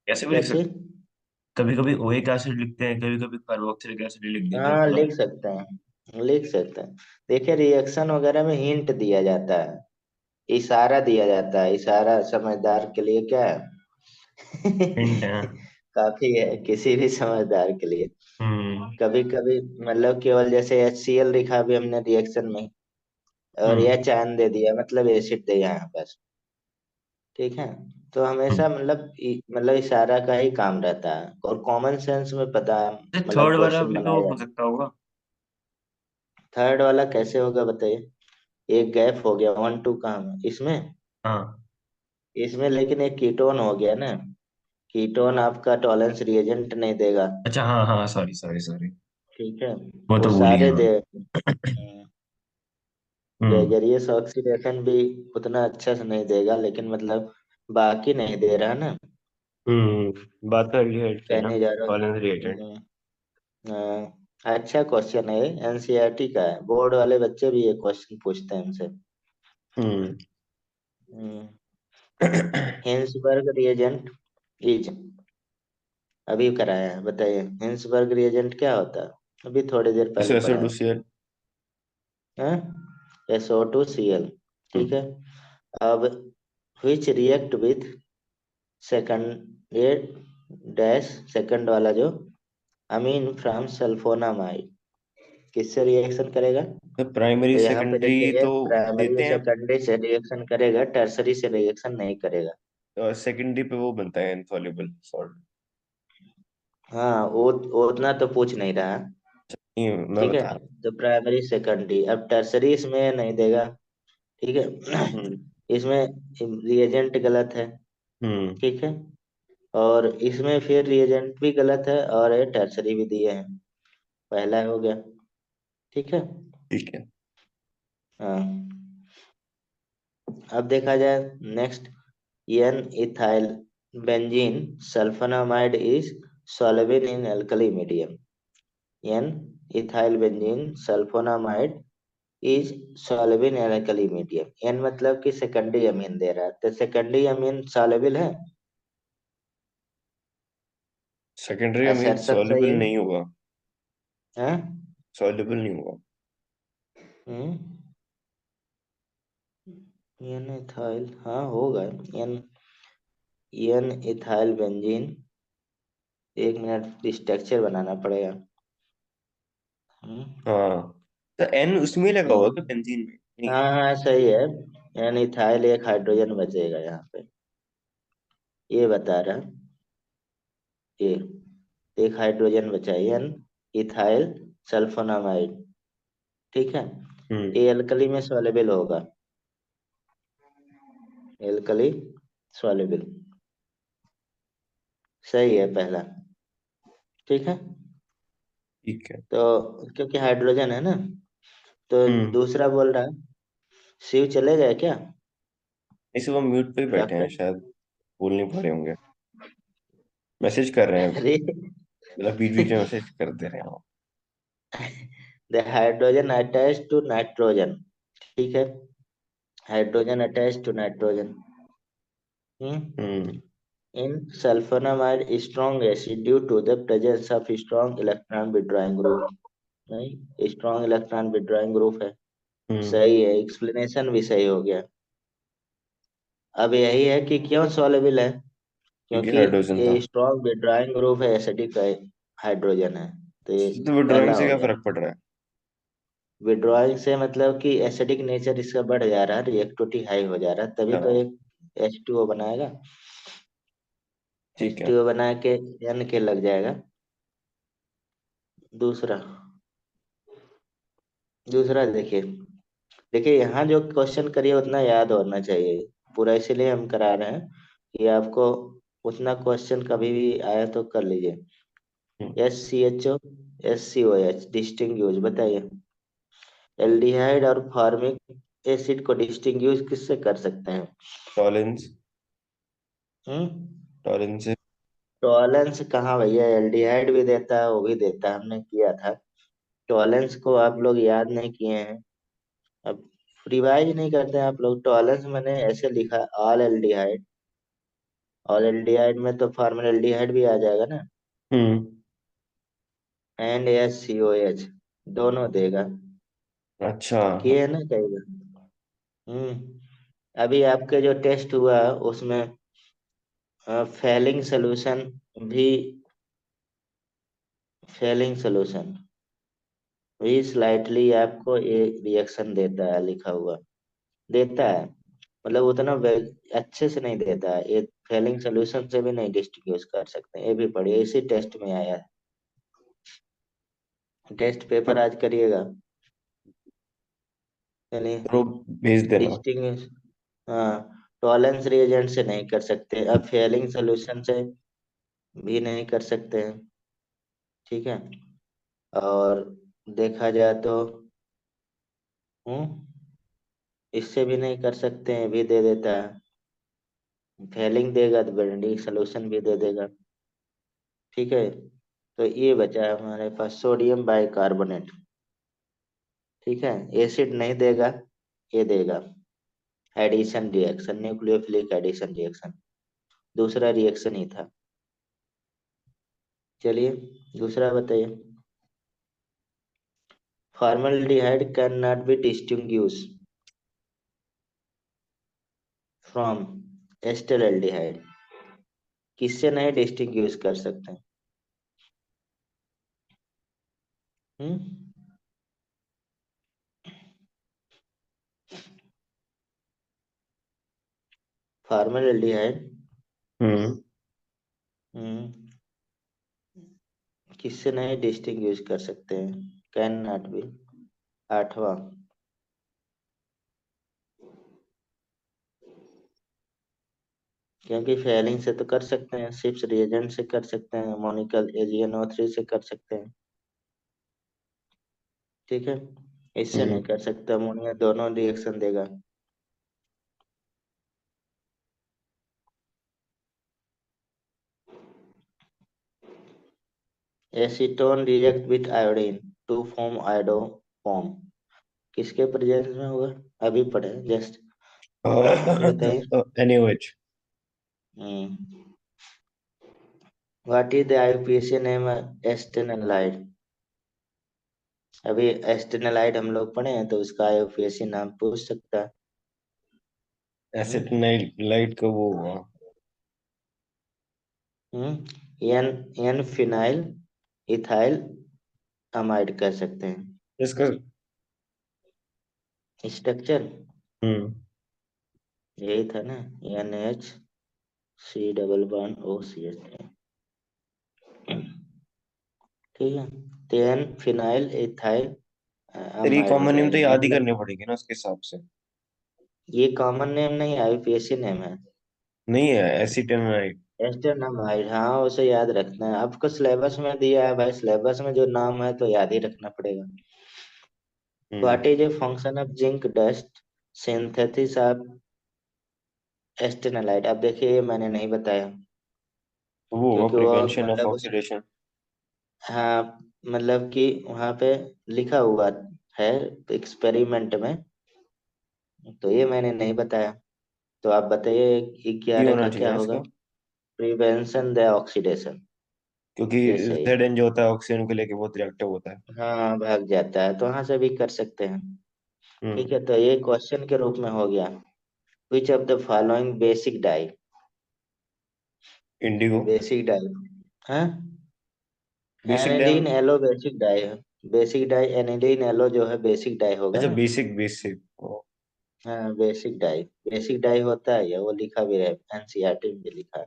कैसे भी क्या लिख सकते चीज? हैं। कभी कभी ओइक एसिड लिखते हैं, कभी कभी कार्बोक्सिलिक एसिड लिख देते हैं, हाँ, पता नहीं। लिख सकते हैं, लिख सकते हैं। देखिए रिएक्शन वगैरह में हिंट दिया जाता है, इशारा दिया जाता है, इशारा समझदार के लिए क्या है? हिंट है। काफी है किसी भी समझदार के लिए। हम्म। कभी कभी मतलब केवल जैसे HCl लिखा भी हमने रिएक्शन में, और हम्म यह चांद दे दिया मतलब एसिड दे यहाँ बस। ठीक है। तो हमेशा मतलब इशारा का ही काम रहता है और कॉमन सेंस में पता है मतलब थर्ड वाला क्वेश्चन भी तो बनाया हो जाता सकता होगा। है। थर्ड वाला कैसे होगा बताइए। एक गैप हो गया 1 2 कहाँ इसमें। हाँ। इसमें लेकिन एक कीटोन हो गया ना। कीटोन आपका टॉलेंस रिएजेंट नहीं देगा। अच्छा, हाँ हाँ, सॉरी सॉरी सॉरी। ठीक है। वो वो तो भूल सारे गया दे। मैं। हम्म गैरियस ऑक्सीडेशन भी उतना अच्छा से नहीं देगा लेकिन मतलब बाकी नहीं दे रहा ना। बात तो रिलेट थे ना, कहने जा रहा कॉलेज रिलेटेड। हूँ। अच्छा क्वेश्चन है। एनसीईआरटी का है बोर्ड वाले बच्चे भी ये क्वेश्चन पूछते हैं हमसे। हम्म हिंसबर्ग रिएजेंट इज अभी कराया है बताइए हिंसबर्ग रिएजेंट क्या होता है अभी थोड़ी देर पहले पढ़ा है। SO2Cl। SO2Cl। हम्म ठीक है। अब which react with सेकंड ये डैश सेकंड वाला जो अमीन फ्रॉम सल्फोनामाइड किससे रिएक्शन करेगा। तो प्राइमरी तो यहाँ पे सेकेंडरी देखिए तो प्राइमरी देते और हैं। सेकेंडरी से रिएक्शन करेगा टर्सरी से रिएक्शन नहीं करेगा। सेकेंडरी पे वो बनता है इनसॉल्युबल सॉल्ट। हाँ वो उतना तो पूछ नहीं रहा। ये मैं ठीक है। बता रहा तो प्राइमरी सेकेंडरी अब टर्सरी इसमें नहीं देगा। ठीक है। हूँ। इसमें रिएजेंट गलत है। हम्म ठीक है। और इसमें फिर रिएजेंट भी गलत है और ये टर्सरी भी दिए हैं। पहला हो गया। ठीक है। ठीक है। हाँ। अब देखा जाए next N ethyl benzene sulfonamide is soluble in alkali medium। N ethyl benzene sulfonamide is soluble in alkali medium। N मतलब कि सेकेंडरी अमीन दे रहा है तो सेकेंडरी अमीन soluble है। सेकेंडरी अमीन असर्शन सही सॉल्युबल है। नहीं होगा। हाँ। सॉल्युबल नहीं होगा। हम्म एन इथाइल हाँ होगा। एन एन इथाइल बेंजीन एक मिनट स्ट्रक्चर बनाना पड़ेगा। हम्म, हाँ, तो एन उसमें लगा एन होगा कि बेंजीन में नहीं। हाँ हाँ सही है। एन इथाइल एक हाइड्रोजन बचेगा यहाँ पे। ये बता रहा ये एक हाइड्रोजन बचा एन इथाइल सल्फोनामाइड। ठीक है। हम्म ये एल्कली में सॉल्युबल होगा। एल्कली सॉल्युबल सही है पहला। ठीक है। ठीक है। तो क्योंकि हाइड्रोजन है ना तो हम्म दूसरा बोल रहा है शिव चले गए क्या। इसे वो म्यूट पे ही बैठे हैं डॉक्टर शायद, बोल नहीं पा रहे होंगे। मैसेज कर रहे हैं, अरे मतलब बीच बीच में मैसेज कर दे रहे हैं वो। The hydrogen attach to nitrogen. ठीक है। Hydrogen attach to nitrogen hmm in sulfonamide strong acid due to the presence of strong electron withdrawing group। नहीं स्ट्रॉन्ग इलेक्ट्रॉन विड्रॉइंग ग्रुप है। हम्म सही है एक्सप्लेनेशन भी सही हो गया। अब यही है कि क्यों सॉलेबल है क्योंकि क्योंकि हाइड्रोजन था। ये स्ट्रॉन्ग विड्रॉइंग ग्रुप है एसिडिक हाइड्रोजन है। तो ये तो विड्रॉइंग पहला से हो क्या गया। फर्क पड़ रहा है। विड्रॉइंग से मतलब कि एसिडिक नेचर इसका बढ़ जा रहा है रिएक्टिविटी हाई हो जा रहा है तभी तो हाँ एक H2O बनाएगा। ठीक एच है। टू ओ बना के N के लग जाएगा। दूसरा दूसरा देखिए। देखिए यहाँ जो क्वेश्चन करिए उतना याद होना चाहिए। पूरा इसीलिए हम करा रहे हैं कि आपको उतना क्वेश्चन कभी भी आया तो कर लीजिए। हम्म SCHO SCOH डिस्टिंग्विश बताइए। एल्डिहाइड और फॉर्मिक एसिड को डिस्टिंग्विश किससे कर सकते हैं। टॉलेंस। हम्म टॉलेंस से। टॉलेंस कहाँ भैया एल्डिहाइड भी देता है वो भी देता है हमने किया था। टॉलेंस को आप लोग याद नहीं किए हैं। अब रिवाइज नहीं करते हैं आप लोग टॉलेंस मैंने ऐसे लिखा ऑल एल्डिहाइड। ऑल एल्डिहाइड में तो फॉर्मल एल्डिहाइड भी आ जाएगा ना। हम्म एंड SCOH दोनों देगा। अच्छा। किए है ना कई बार। अभी आपके जो टेस्ट हुआ उसमें फेलिंग सोल्यूशन भी फेलिंग सोल्यूशन भी स्लाइटली आपको एक रिएक्शन देता है, लिखा हुआ देता है, मतलब उतना अच्छे से नहीं देता है ये। फेलिंग सोल्यूशन से भी नहीं डिस्टिंग्विश कर सकते, ये भी पढ़िए, इसी टेस्ट में आया है। टेस्ट पेपर आज करिएगा। चलिए। तो भेज देना। डिस्टिंग्विश, हाँ, टॉलेंस रिएजेंट से नहीं कर सकते, अब फेलिंग सोल्यूशन से भी नहीं कर सकते हैं। ठीक है। और देखा जाए तो हम्म इससे भी नहीं कर सकते हैं, भी दे देता है। फेलिंग देगा तो बेंडिक सोल्यूशन भी दे देगा। ठीक है। तो ये बचा है हमारे पास सोडियम बाइकार्बोनेट। ठीक है। एसिड नहीं देगा, ये देगा addition reaction, nucleophilic addition reaction, दूसरा रिएक्शन ही था। चलिए, दूसरा बताइए। Formaldehyde can not be distinguish from acetaldehyde, किससे नहीं डिस्टिंग्विश कर सकते? हम्म फॉर्मल्डिहाइड हम्म। हम्म किससे नहीं डिस्टिंग्विश कर सकते हैं? कैन नॉट बी, आठवां। क्योंकि फेयरिंग से तो कर सकते हैं, सिर्फ रिएजेंट से कर सकते हैं, मोनिकल AgNO3 से कर सकते हैं। ठीक है। इससे नहीं हम्म। कर सकते, अमोनिया दोनों रिएक्शन देगा। Acetone react with iodine to form iodoform, किसके प्रेजेंस में होगा? अभी पढ़े जस्ट, बताइए। NaOH। Hmm what is the IUPAC name? Acetanilide. अभी एस्टेनालाइड हम लोग पढ़े हैं, तो उसका IUPAC नाम पूछ सकता है। हम्म एसिटिनाइलाइट का वो हुआ। N N phenyl ethyl amide कह सकते हैं। इसका। स्ट्रक्चर हम्म। यही था ना, NH3 डबल बॉन्ड OCH। ठीक है। तो एन फिनाइल इथाइल तेरी ये अमाइड कॉमन नेम तो बताइए, याद ही मतलब करने पड़ेगी ना उसके हिसाब से। ये कॉमन नेम नहीं, IUPAC नेम है। नहीं है एसिटिनाइड। एस्टेनामाइड, हाँ, उसे याद रखना है आपको, सिलेबस में दिया है भाई, सिलेबस में जो नाम है तो याद ही रखना पड़ेगा। Hmm. What is a function of zinc dust synthesis of acetanilide? अब देखिए, ये मैंने नहीं बताया, वो होगा क्योंकि वो प्रिवेंशन ऑफ मतलब उस, ऑक्सीडेशन। हाँ, मतलब कि वहाँ पे लिखा हुआ है एक्सपेरिमेंट में, तो ये मैंने नहीं बताया। तो आप बताइए, ये 11 होना का चाहिए क्या ना होगा? इसका। प्रिवेंशन द ऑक्सीडेशन, क्योंकि ये सही है। ZN जो होता है ऑक्सीजन को लेके बहुत रिएक्टिव होता है। हाँ, भाग जाता है, तो वहां से भी कर सकते हैं। हम्म। ठीक है, तो ये क्वेश्चन के रूप में हो गया। Which of the following basic dye, indigo. Basic dye, हाँ, basic dam. Aniline yellow basic dye है। बेसिक डाई एनिलीन एलो जो है बेसिक डाई होगा अच्छा ना। Basic basic. हाँ, बेसिक डाई, बेसिक डाई होता है, ये वो लिखा भी है, NCERT में भी लिखा है।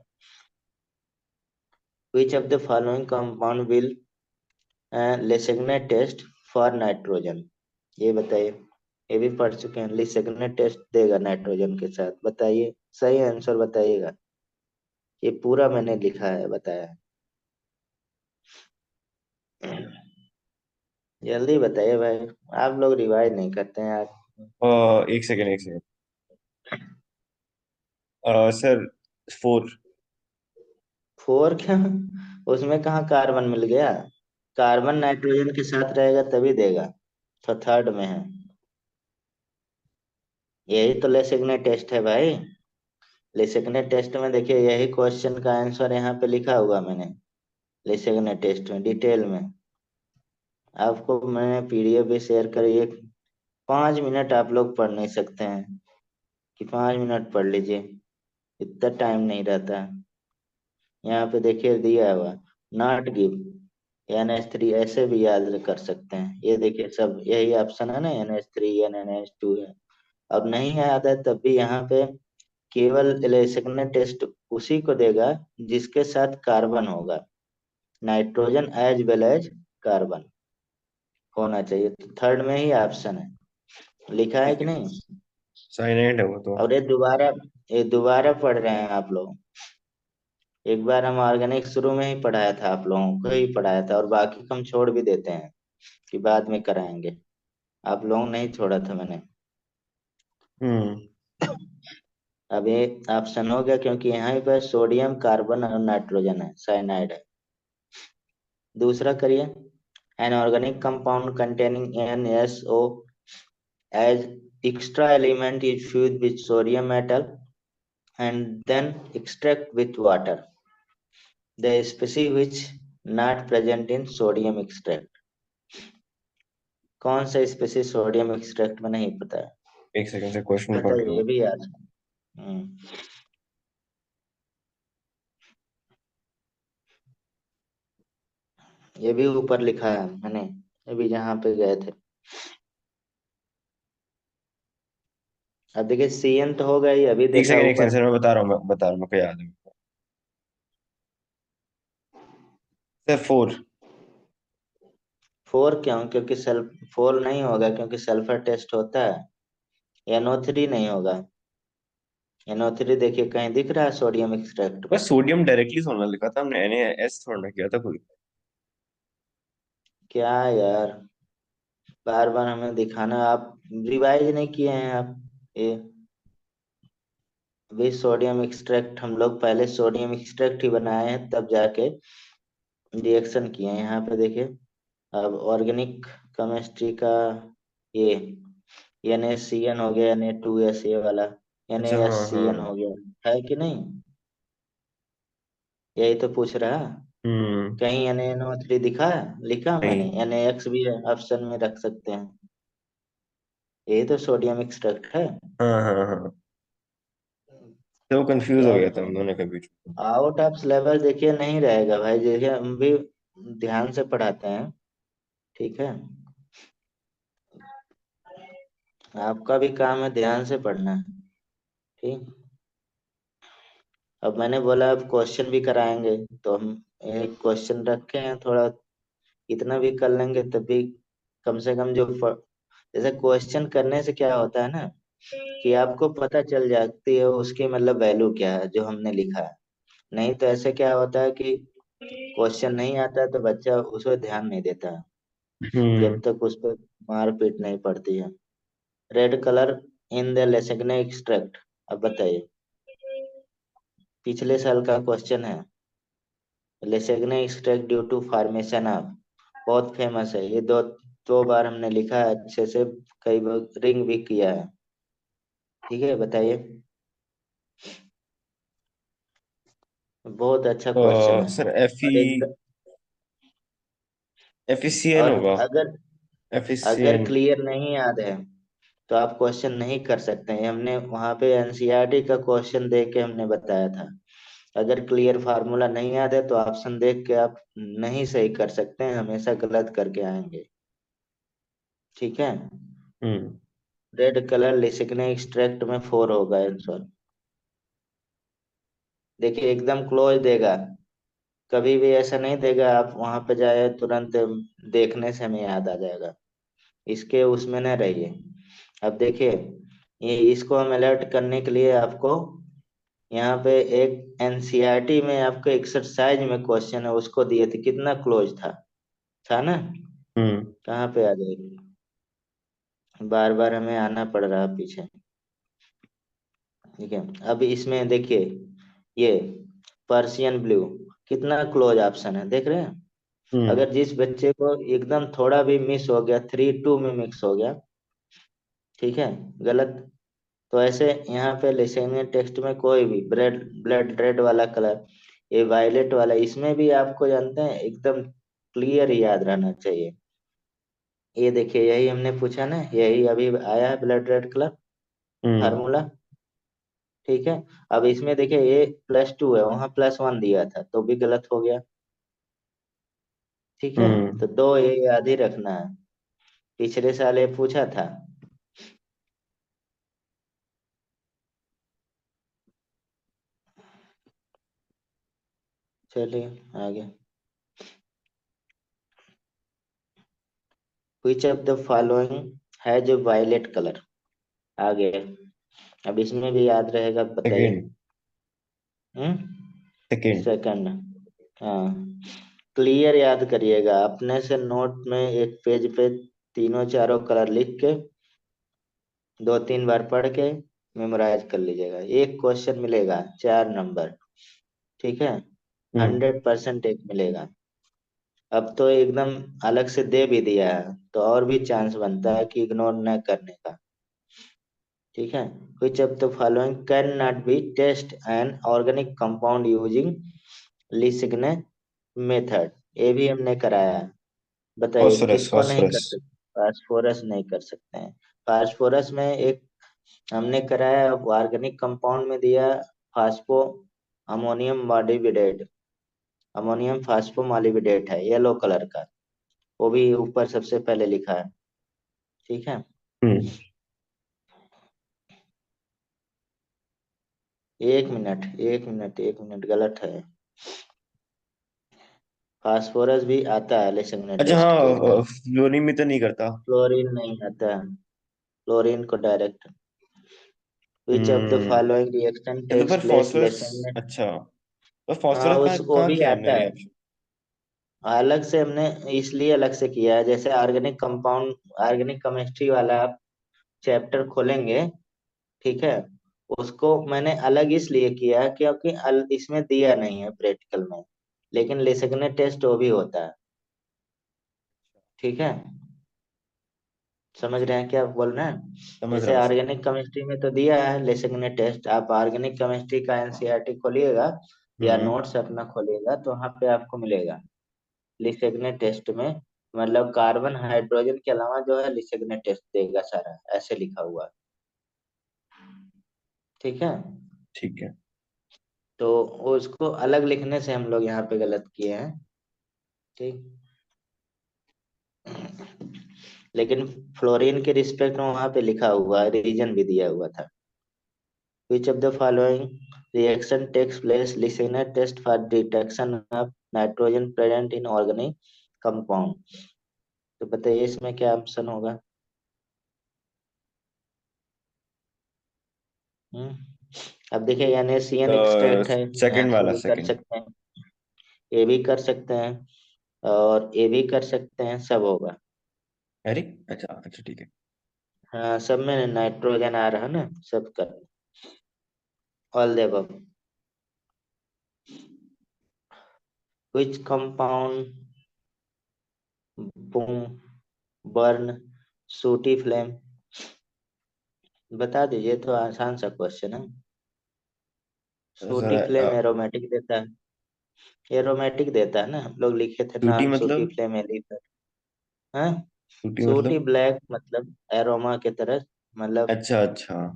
Which of the following compound will Lassaigne test for nitrogen, ये बताइए। ये भी पढ़ चुके हैं, लिसेग्ने टेस्ट देगा नाइट्रोजन के साथ, बताइए, सही आंसर बताइएगा। ये पूरा मैंने लिखा है, बताया है। जल्दी बताइए भाई, आप लोग रिवाइज नहीं करते हैं यार। एक सेकेंड एक सेकेंड। सर 4। फोर क्या? उसमें कहाँ कार्बन मिल गया? कार्बन नाइट्रोजन के साथ रहेगा तभी देगा, तो थर्ड में है। यही तो लेसिग्ने टेस्ट है भाई। लेसिग्ने टेस्ट में देखिए, यही क्वेश्चन का आंसर यहाँ पे लिखा हुआ मैंने, लेसिग्ने टेस्ट में डिटेल में। आपको मैंने PDF भी शेयर करी है। 5 मिनट आप लोग पढ़ नहीं सकते हैं कि 5 मिनट पढ़ लीजिए, इतना टाइम नहीं रहता है। यहाँ पे देखिए दिया हुआ, नॉट गिव, NH3 ऐसे भी याद कर सकते हैं। ये देखिए सब यही ऑप्शन है ना, NH3 NH2 है। अब नहीं याद है तब भी यहाँ पे केवल इलेक्ट्रॉनिक टेस्ट उसी को देगा जिसके साथ कार्बन होगा, nitrogen as well as carbon होना चाहिए। तो थर्ड में ही ऑप्शन है, लिखा है ठीक कि है, नहीं। साइनाइड है वो तो। और ये दोबारा पढ़ रहे हैं आप लोग। एक बार हम ऑर्गेनिक शुरू में ही पढ़ाया था, आप लोगों को ही पढ़ाया था, और बाकी हम छोड़ भी देते हैं कि बाद में कराएंगे। आप लोगों ने नहीं छोड़ा था मैंने। हम्म। अब ये ऑप्शन हो गया क्योंकि यहाँ पे सोडियम कार्बन और नाइट्रोजन है, साइनाइड है। दूसरा करिए, N organic compound containing NSO as extra element is fused with sodium metal and then extract with water. The species which not present in sodium extract, कौन सा स्पेसीज सोडियम एक्सट्रैक्ट में नहीं पता है? एक सेकंड से क्वेश्चन पढ़ बताइए, रहा ये हूँ। भी याद है। ये भी ऊपर लिखा है मैंने, अभी जहाँ पे गए थे। अब देखिए CN तो हो गई, अभी देखा एक सेकंड ऊपर। सर, मैं बता रहा हूँ, मैं बता रहा हूँ, मेरे को याद है। Sir four. 4 क्यों? क्योंकि सल्फ 4 नहीं होगा क्योंकि सल्फर टेस्ट होता है। NO3 नहीं होगा। NO3 देखिए कहीं दिख रहा है सोडियम एक्सट्रैक्ट में? बस सोडियम डायरेक्टली सोना लिखा था हमने, NaS थोड़ा ना किया था कोई। क्या यार, बार बार हमें दिखाना, आप रिवाइज नहीं किए हैं आप। ये अभी सोडियम एक्सट्रैक्ट हम लोग पहले सोडियम एक्सट्रैक्ट ही बनाए हैं, तब जाके रिएक्शन किए हैं। यहाँ पे देखिए, अब ऑर्गेनिक केमिस्ट्री का ये NaCN हो गया, Na2S ये वाला, अच्छा, हाँ NaSCN हाँ। हो गया, है कि नहीं? यही तो पूछ रहा। हम्म। कहीं NaNO3 दिखा है? लिखा मैंने, नहीं। NaX भी है, ऑप्शन में रख सकते हैं। यही तो सोडियम एक्सट्रैक्ट है। हाँ हाँ हाँ, तो वो कंफ्यूज हो क्या गया था हम बताएं, दोनों के बीच में। आउट ऑफ सिलेबस देखिए नहीं रहेगा भाई, देखिए हम भी ध्यान से पढ़ाते हैं, ठीक है। आपका भी काम है ध्यान से पढ़ना, ठीक। अब मैंने बोला अब क्वेश्चन भी कराएंगे, तो हम एक क्वेश्चन रखे हैं थोड़ा, इतना भी कर लेंगे तब भी कम से कम जैसे क्वेश्चन करने से क्या होता है ना, कि आपको पता चल जाती है उसकी मतलब वैल्यू क्या है जो हमने लिखा है। नहीं तो ऐसे क्या होता है कि क्वेश्चन नहीं आता तो बच्चा उस पर ध्यान नहीं देता है, हम्म। जब तक उस पर मार पीट नहीं पड़ती है। Red colour in the Lassaigne extract, अब बताइए, पिछले साल का क्वेश्चन है। Lassaigne extract due to formation of, बहुत फेमस है ये, दो दो बार हमने लिखा है अच्छे से, कई बार रिंग भी किया है। ठीक है, बताइए। बहुत अच्छा क्वेश्चन है। सर और एक, FECN और होगा। अगर अगर FECN। क्लियर नहीं याद है तो आप क्वेश्चन नहीं कर सकते हैं, हमने वहां पे NCERT का क्वेश्चन देख के हमने बताया था। अगर क्लियर फार्मूला नहीं याद है तो ऑप्शन देख के आप नहीं सही कर सकते हैं, हमेशा गलत करके आएंगे, ठीक है। हम्म। रेड कलर लिसिग्ने एक्सट्रैक्ट में 4 होगा आंसर। देखिए एकदम क्लोज देगा, कभी भी ऐसा नहीं देगा आप वहां पे जाए तुरंत देखने से हमें याद आ जाएगा, इसके उसमें न रहिए। अब देखिए, ये इसको हम अलर्ट करने के लिए आपको यहाँ पे एक NCERT में आपको एक्सरसाइज में क्वेश्चन है उसको दिए थे, कितना क्लोज था ना। हम्म। कहाँ पे आ जाएगी, बार बार हमें आना पड़ रहा है पीछे, ठीक है। अब इसमें देखिए, ये पर्शियन ब्लू कितना क्लोज ऑप्शन है, देख रहे हैं। हम्म। अगर जिस बच्चे को एकदम थोड़ा भी मिस हो गया, 3-2 में मिक्स हो गया, ठीक है, गलत, तो ऐसे यहाँ पे लिसेनियर टेक्स्ट में कोई भी ब्रेड ब्लड रेड वाला कलर, ये वायलेट वाला, इसमें भी आपको जानते हैं एकदम क्लियर याद रहना चाहिए। ये देखिए यही हमने पूछा ना, यही अभी आया है ब्लड रेड कलर हम्म। फार्मूला, ठीक है। अब इसमें देखिए ये +2 है, वहां +1 दिया था तो भी गलत हो गया, ठीक है, हम्म। तो दो ये याद ही रखना है। पिछले साल ये पूछा था। चलिए आगे। Which of the following has a violet colour. आगे, अब इसमें भी याद रहेगा, बताइए। सेकंड। हम्म। सेकंड। सेकंड। हाँ, क्लियर याद करिएगा अपने से, नोट में एक पेज पे तीनों चारों कलर लिख के 2-3 बार पढ़ के मेमोराइज कर लीजिएगा। एक क्वेश्चन मिलेगा 4 नंबर, ठीक है। हम्म। 100% एक मिलेगा। अब तो एकदम अलग से दे भी दिया है, तो और भी चांस बनता है कि इग्नोर न करने का। ठीक है। Which of the following can not be test an organic compound using Lassaigne method. ये भी हमने कराया है। बताइए फास्फोरस किसको नहीं कर फास्फोरस। सकते। फास्फोरस नहीं कर सकते हैं। फास्फोरस में एक हमने कराया, ऑर्गेनिक कंपाउंड में दिया फास्फो अमोनियम मॉलिब्डेट। अमोनियम फास्फो मॉलिब्डेट है येलो कलर का, वो भी ऊपर सबसे पहले लिखा है। ठीक है। हम्म। 1 मिनट 1 मिनट 1 मिनट, गलत है। फास्फोरस भी आता है लेसंगने अच्छा टेस्ट के हाँ, अंदर। फ्लोरीन में तो नहीं करता। क्लोरीन नहीं आता है। क्लोरीन को direct. Which of the hmm. Following reaction ये तो टेक्स पर प्लेस फास्फोरस। लेसंगने। अच्छा, पर हाँ, फास्फोरस कहाँ उसको कहाँ भी किया हमने आता है। रिएक्शन? अलग से हमने इसलिए अलग से किया है, जैसे ऑर्गेनिक कंपाउंड, ऑर्गेनिक केमिस्ट्री वाला आप चैप्टर खोलेंगे, ठीक है। उसको मैंने अलग इसलिए किया है क्योंकि इसमें दिया नहीं है प्रैक्टिकल में, लेकिन लेसगने टेस्ट वो भी होता है। ठीक है। समझ रहे ठीक। हैं क्या बोल रहे हैं। समझ रहा जैसे हूँ सर। ऑर्गेनिक केमिस्ट्री में तो दिया है लेसगने टेस्ट, आप ऑर्गेनिक केमिस्ट्री का एनसीईआरटी खोलिएगा या हम्म। नोट्स अपना खोलिएगा तो वहां पे आपको मिलेगा लिसैग्ने टेस्ट में। मतलब कार्बन हाइड्रोजन के अलावा जो है लिसैग्ने टेस्ट देगा सारा, ऐसे लिखा हुआ है। ठीक है। ठीक है। तो उसको अलग लिखने से हम लोग यहाँ पे गलत किए हैं। ठीक। लेकिन फ्लोरीन के रिस्पेक्ट में वहां पे लिखा हुआ है, रीजन भी दिया हुआ था। Which of the following reaction takes place listener test for detection of nitrogen present in organic compound। तो बताइए इसमें क्या ऑप्शन होगा। अब देखिए NaCN एक्सट्रैक्ट है, यहाँ सेकंड से वाला, भी कर सेकंड। सकते हैं, ये भी कर सकते हैं, और ये भी कर सकते हैं, सब होगा। अरे अच्छा अच्छा, ठीक है। हाँ, सब में नाइट्रोजन आ रहा है ना, सब कर। All the above. Which compound boom burn सूटी फ्लेम। बता दीजिए, तो आसान सा क्वेश्चन है। सूटी जरा फ्लेम एरोमेटिक देता है। एरोमेटिक देता है ना, हम लोग लिखे थे टूटी नॉन सूटी मतलब? फ्लेम एलिफर। हाँ। टूटी सूटी मतलब? ब्लैक मतलब एरोमा की तरह, मतलब। अच्छा अच्छा।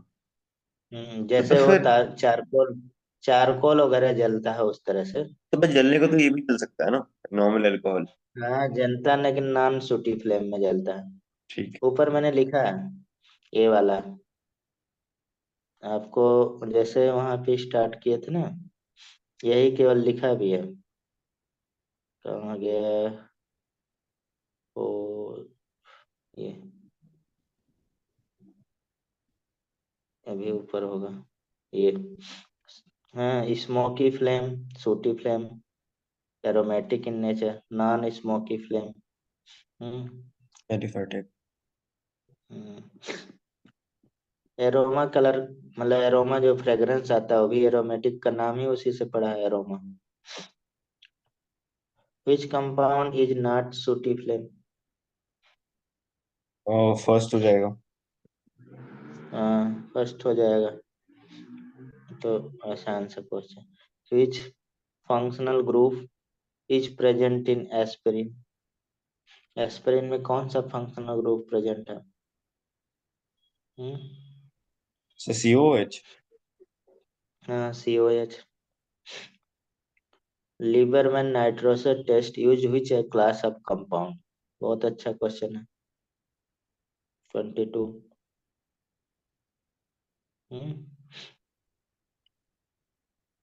तो जैसे फिर होता है चारकोल, चारकोल वगैरह जलता है उस तरह से। तो बस जलने को तो ये भी जल सकता है ना, नॉर्मल अल्कोहल। हाँ जलता, लेकिन नॉन सूटी फ्लेम में जलता है। ठीक है। ऊपर मैंने लिखा है ये वाला आपको, जैसे वहां पे स्टार्ट किए थे ना, यही केवल लिखा भी है। कहाँ गया है? ओ, ये अभी ऊपर होगा ये। हाँ, स्मोकी फ्लेम, सूटी flame, aromatic in nature, non smoky flame. Hmm. Aliphatic. Aroma colour, मतलब एरोमा जो फ्रेग्रेंस आता है वो भी एरोमेटिक का नाम ही उसी से पड़ा है, aroma. Which compound is not sooty flame. और फर्स्ट हो जाएगा। फर्स्ट हो जाएगा, तो आसान सा question. Which functional group is present in aspirin. Aspirin में कौन सा फंक्शनल ग्रुप प्रेजेंट है। हम्म। COH। हाँ, COH। Liebermann nitroso test use which class of compound. बहुत अच्छा क्वेश्चन है। 22।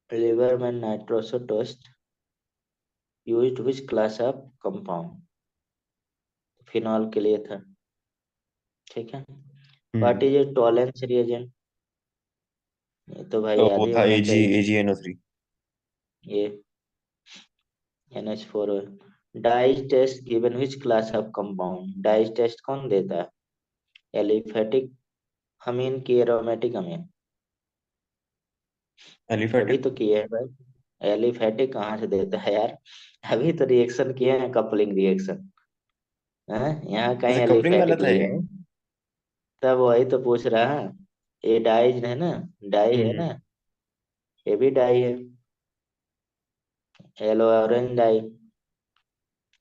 Liebermann nitroso test used which class of compound. Phenol के लिए था। ठीक है। What hmm. Is a Tollens reagent. ये तो भाई तो याद वो ही था होना चाहिए। AgNO3। ये NH4 dyes test given which class of compound. Dyes test कौन देता है। एलिफेटिक अमीन की एरोमेटिक अमीन। अभी एलिफेटिक। तो किए हैं भाई। एलिफेटिक कहाँ से देता है यार। अभी तो रिएक्शन किए हैं, कपलिंग रिएक्शन है। यहाँ कहीं अच्छा, कपलिंग वाला एलिफेटिक था लिए ये। हैं। तब वही तो पूछ रहा है। ये डाइज है ना। डाई है हम्म। ना। ये भी डाई है। Yellow orange dye.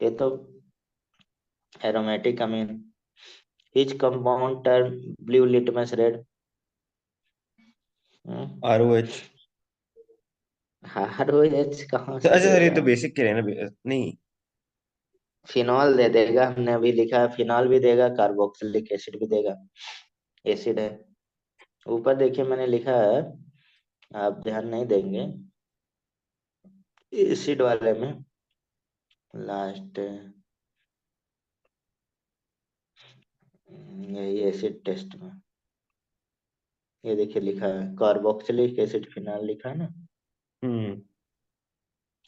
ये तो aromatic amine. Each compound term blue litmus red। ROH। हार हो एच कहाँ तो से अच्छा सर, ये देगा। तो बेसिक के रहे ना नहीं। फिनॉल दे देगा, हमने अभी लिखा है फिनॉल भी देगा, कार्बोक्सिलिक एसिड भी देगा। एसिड है। ऊपर देखिए मैंने लिखा है, आप ध्यान नहीं देंगे। एसिड वाले में लास्ट यही एसिड टेस्ट में ये देखिए लिखा है कार्बोक्सिलिक एसिड फिनॉल लिखा है ना। हम्म।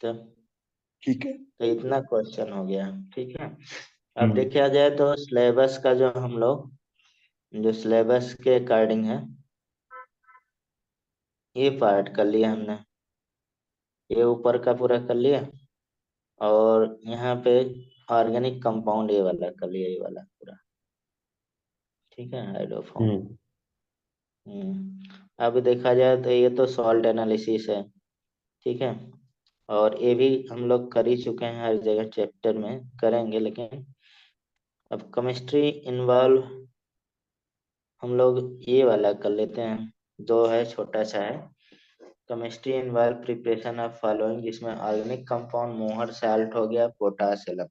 सब। ठीक है। तो इतना क्वेश्चन हो गया। ठीक है। अब हम्म। देखा जाए तो सिलेबस का जो हम लोग जो सिलेबस के अकॉर्डिंग है, ये पार्ट कर लिया हमने। ये ऊपर का पूरा कर लिया। और यहाँ पे ऑर्गेनिक कंपाउंड ये वाला कर लिया, ये वाला पूरा। ठीक है, हाइड्रोफॉर्म। हम्म। अब देखा जाए तो ये तो सॉल्ट एनालिसिस है। ठीक है। और ये भी हम लोग कर ही चुके हैं, हर जगह चैप्टर में करेंगे, लेकिन अब केमिस्ट्री इन्वॉल्व हम लोग ये वाला कर लेते हैं। दो है, छोटा सा है। Chemistry involve preparation of following, जिसमें ऑर्गेनिक कंपाउंड मोहर साल्ट हो गया, पोटाश एलम।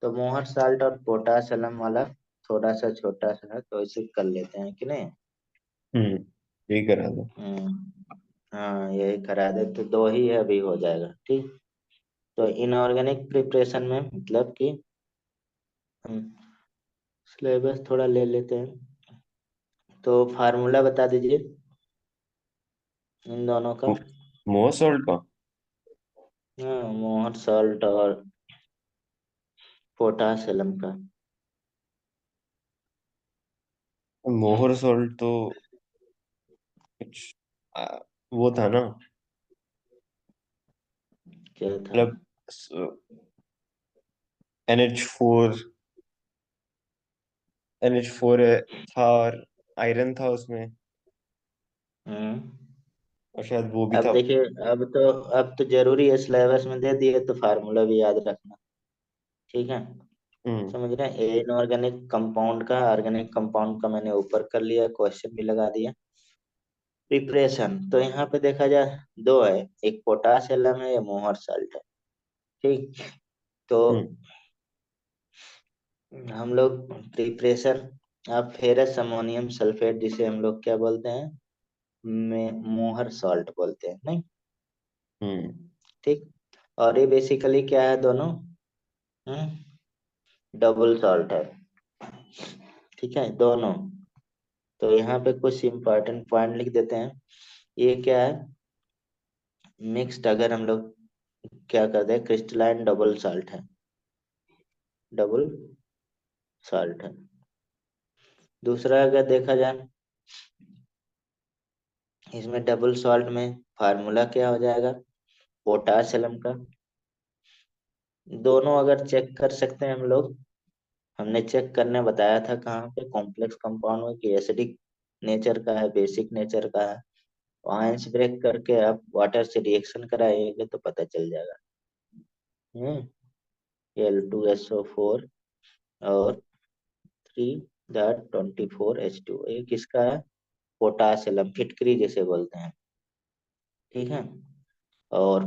तो मोहर साल्ट और पोटाश एलम वाला थोड़ा सा छोटा सा है, तो इसे कर लेते हैं कि नहीं। हम्म। यही करा दो। हाँ यही करा दे तो दो ही है, अभी हो जाएगा। ठीक। तो इनऑर्गेनिक प्रिपरेशन में मतलब कि हम सिलेबस थोड़ा ले लेते हैं। तो फार्मूला बता दीजिए इन दोनों का। मोर सॉल्ट का। हाँ, मोहर साल्ट और पोटाश एलम का। मोहर सॉल्ट तो कुछ आ, वो था ना, क्या था। मतलब NH4। NH4 था, और आयरन था उसमें, हम्म। और शायद वो भी अब था। देखिए, अब तो जरूरी है, सिलेबस में दे दिए तो फार्मूला भी याद रखना। ठीक है। हम्म। समझ रहे हैं, इनऑर्गेनिक कंपाउंड का ऑर्गेनिक कंपाउंड का मैंने ऊपर कर लिया, क्वेश्चन भी लगा दिया। प्रिपरेशन तो यहाँ पे देखा जाए दो है, एक पोटाश एलम है या मोहर साल्ट है। ठीक। तो हम्म। हम लोग प्रिपरेशन, आप फेरस अमोनियम सल्फेट जिसे हम लोग क्या बोलते हैं, में मोहर सॉल्ट बोलते हैं नहीं। हम्म। ठीक। और ये बेसिकली क्या है दोनों, डबल सॉल्ट है। ठीक है दोनों। तो यहाँ पे कुछ इंपॉर्टेंट पॉइंट लिख देते हैं। ये क्या है, मिक्स्ड अगर हम लोग क्या करते हैं, क्रिस्टलाइन डबल सॉल्ट है। डबल सॉल्ट है। दूसरा अगर देखा जाए, इसमें डबल सॉल्ट में फार्मूला क्या हो जाएगा, पोटाशियम का। दोनों अगर चेक कर सकते हैं हम लोग, हमने चेक करने बताया था कहाँ पे, कॉम्प्लेक्स कंपाउंड में कि एसिडिक नेचर का है, बेसिक नेचर का है। आयंस ब्रेक करके आप वाटर से रिएक्शन कराएंगे तो पता चल जाएगा। L2SO4 और 3.24H2, ये किसका है, पोटाशियम, फिटकरी जैसे बोलते हैं। ठीक है। और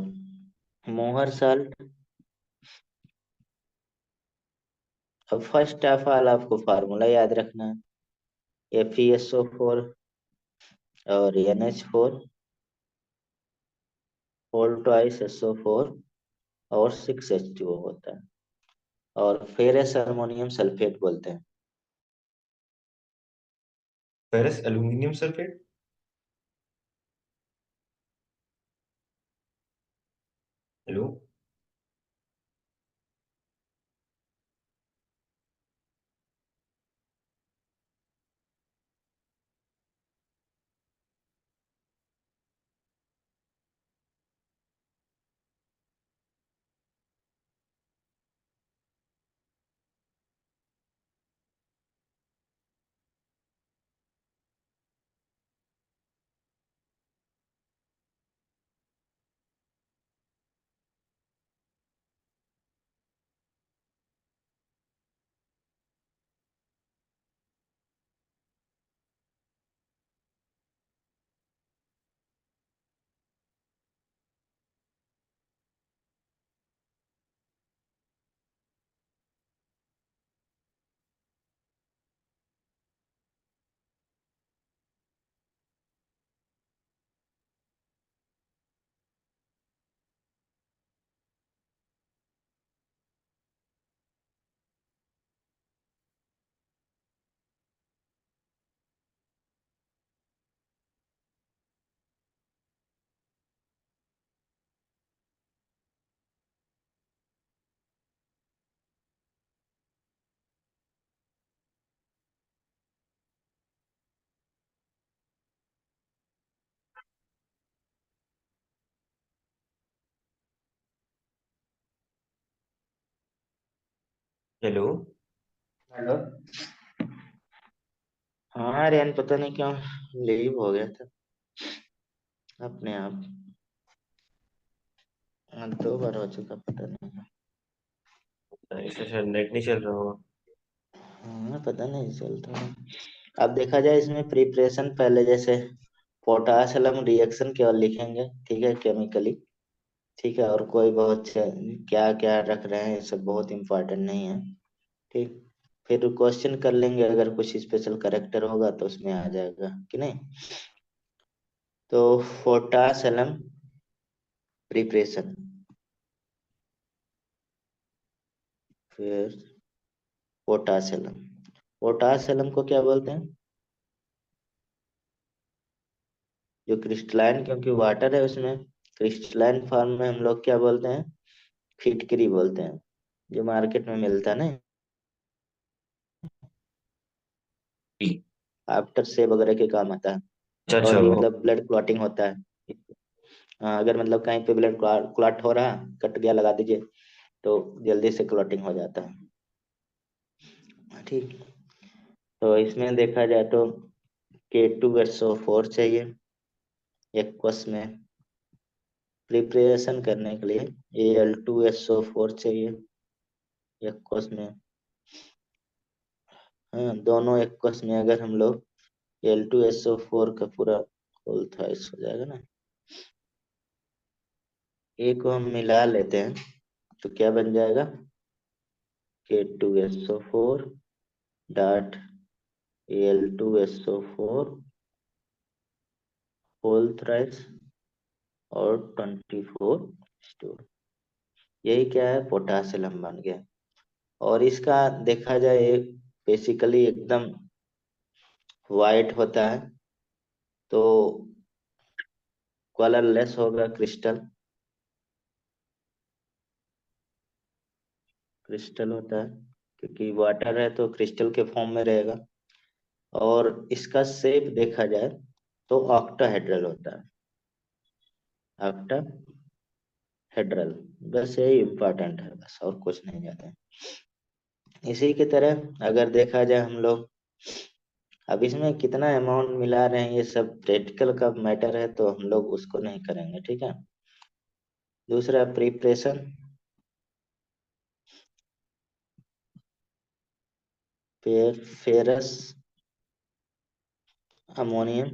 मोहर साल्ट। अब फर्स्ट ऑफ ऑल आपको फार्मूला याद रखना है, FeSO4 और NH4 होल ट्वाइस SO4 और 6H2O होता है, और फेरस अमोनियम सल्फेट बोलते हैं। Ferrous aluminium sulphate. Hello. Hello. Hello. हाँ रेन, पता नहीं क्यों लीव हो गया था अपने आप। 2 बार हो चुका, पता नहीं। इससे शायद नेट नहीं चल रहा होगा। हाँ पता नहीं चलता है। अब देखा जाए इसमें प्रिपरेशन, पहले जैसे पोटास हम रिएक्शन केवल लिखेंगे, ठीक है, केमिकली। ठीक है, और कोई बहुत क्या क्या रख रहे हैं, ये सब बहुत इंपॉर्टेंट नहीं है। ठीक। फिर क्वेश्चन कर लेंगे, अगर कुछ स्पेशल करेक्टर होगा तो उसमें आ जाएगा कि नहीं। तो पोटास एलम प्रिपरेशन, फिर पोटासिलम। पोटासिलम को क्या बोलते हैं? जो क्रिस्टलाइन, क्योंकि वाटर है उसमें, क्रिस्टलाइन फॉर्म में हम लोग क्या बोलते हैं? फिटकरी बोलते हैं, जो मार्केट में मिलता है ना, ठीक। आफ्टर सेव वगैरह के काम आता है। अच्छा और भी चलो। मतलब ब्लड क्लॉटिंग होता है। हाँ, अगर मतलब कहीं पे ब्लड क्लॉट हो रहा, कट गया, लगा दीजिए, तो जल्दी से क्लॉटिंग हो जाता है। ठीक। तो इसमें देखा जाए तो K2SO4 चाहिए एक्वस में प्रिपरेशन करने के लिए, Al2SO4 चाहिए एक्वस में। हाँ, दोनों एक्वस में अगर हम लोग Al2SO4 का पूरा होल थ्राइस हो जाएगा ना, ए को हम मिला लेते हैं, तो क्या बन जाएगा? K2SO4 dot Al2SO4 whole thrice और 24 यही क्या है? पोटासिलम बन गया। और इसका देखा जाए बेसिकली एकदम वाइट होता है, तो कलरलेस होगा क्रिस्टल। क्रिस्टल होता है क्योंकि वाटर है तो क्रिस्टल के फॉर्म में रहेगा। और इसका शेप देखा जाए तो ऑक्टाहेड्रल होता है, ऑक्टाहेड्रल। बस यही इम्पोर्टेंट है, बस और कुछ नहीं जाता है। इसी की तरह अगर देखा जाए हम लोग, अब इसमें कितना अमाउंट मिला रहे हैं ये सब प्रैक्टिकल का मैटर है, तो हम लोग उसको नहीं करेंगे, ठीक है। दूसरा प्रिपरेशन, फिर फेरस अमोनियम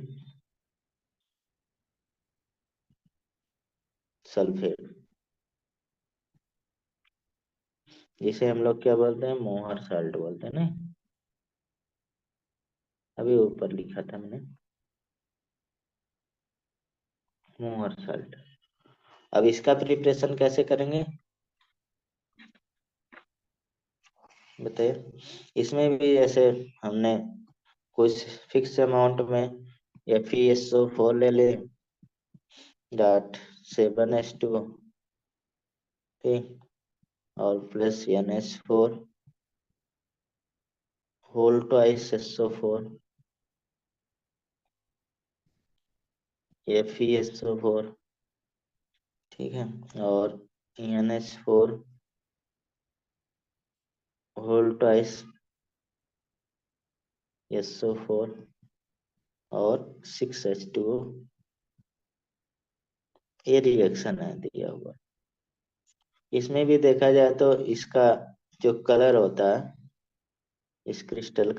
सल्फेट। जिसे हम लोग क्या बोलते हैं, मोहर साल्ट बोलते हैं ना। अभी ऊपर लिखा था मैंने, मोहर साल्ट। अब इसका प्रिपरेशन कैसे करेंगे बताइए। इसमें भी जैसे हमने कुछ फिक्स अमाउंट में FeSO4 ले ले, .7H2, ठीक, और plus NH4 whole twice SO4, FeSO4, ठीक है, और NH4 होल ट्वाइस SO4 और 6H2O। ये रिएक्शन है दिया हुआ। इसमें भी देखा जाए तो इसका जो कलर होता है इस क्रिस्टल का,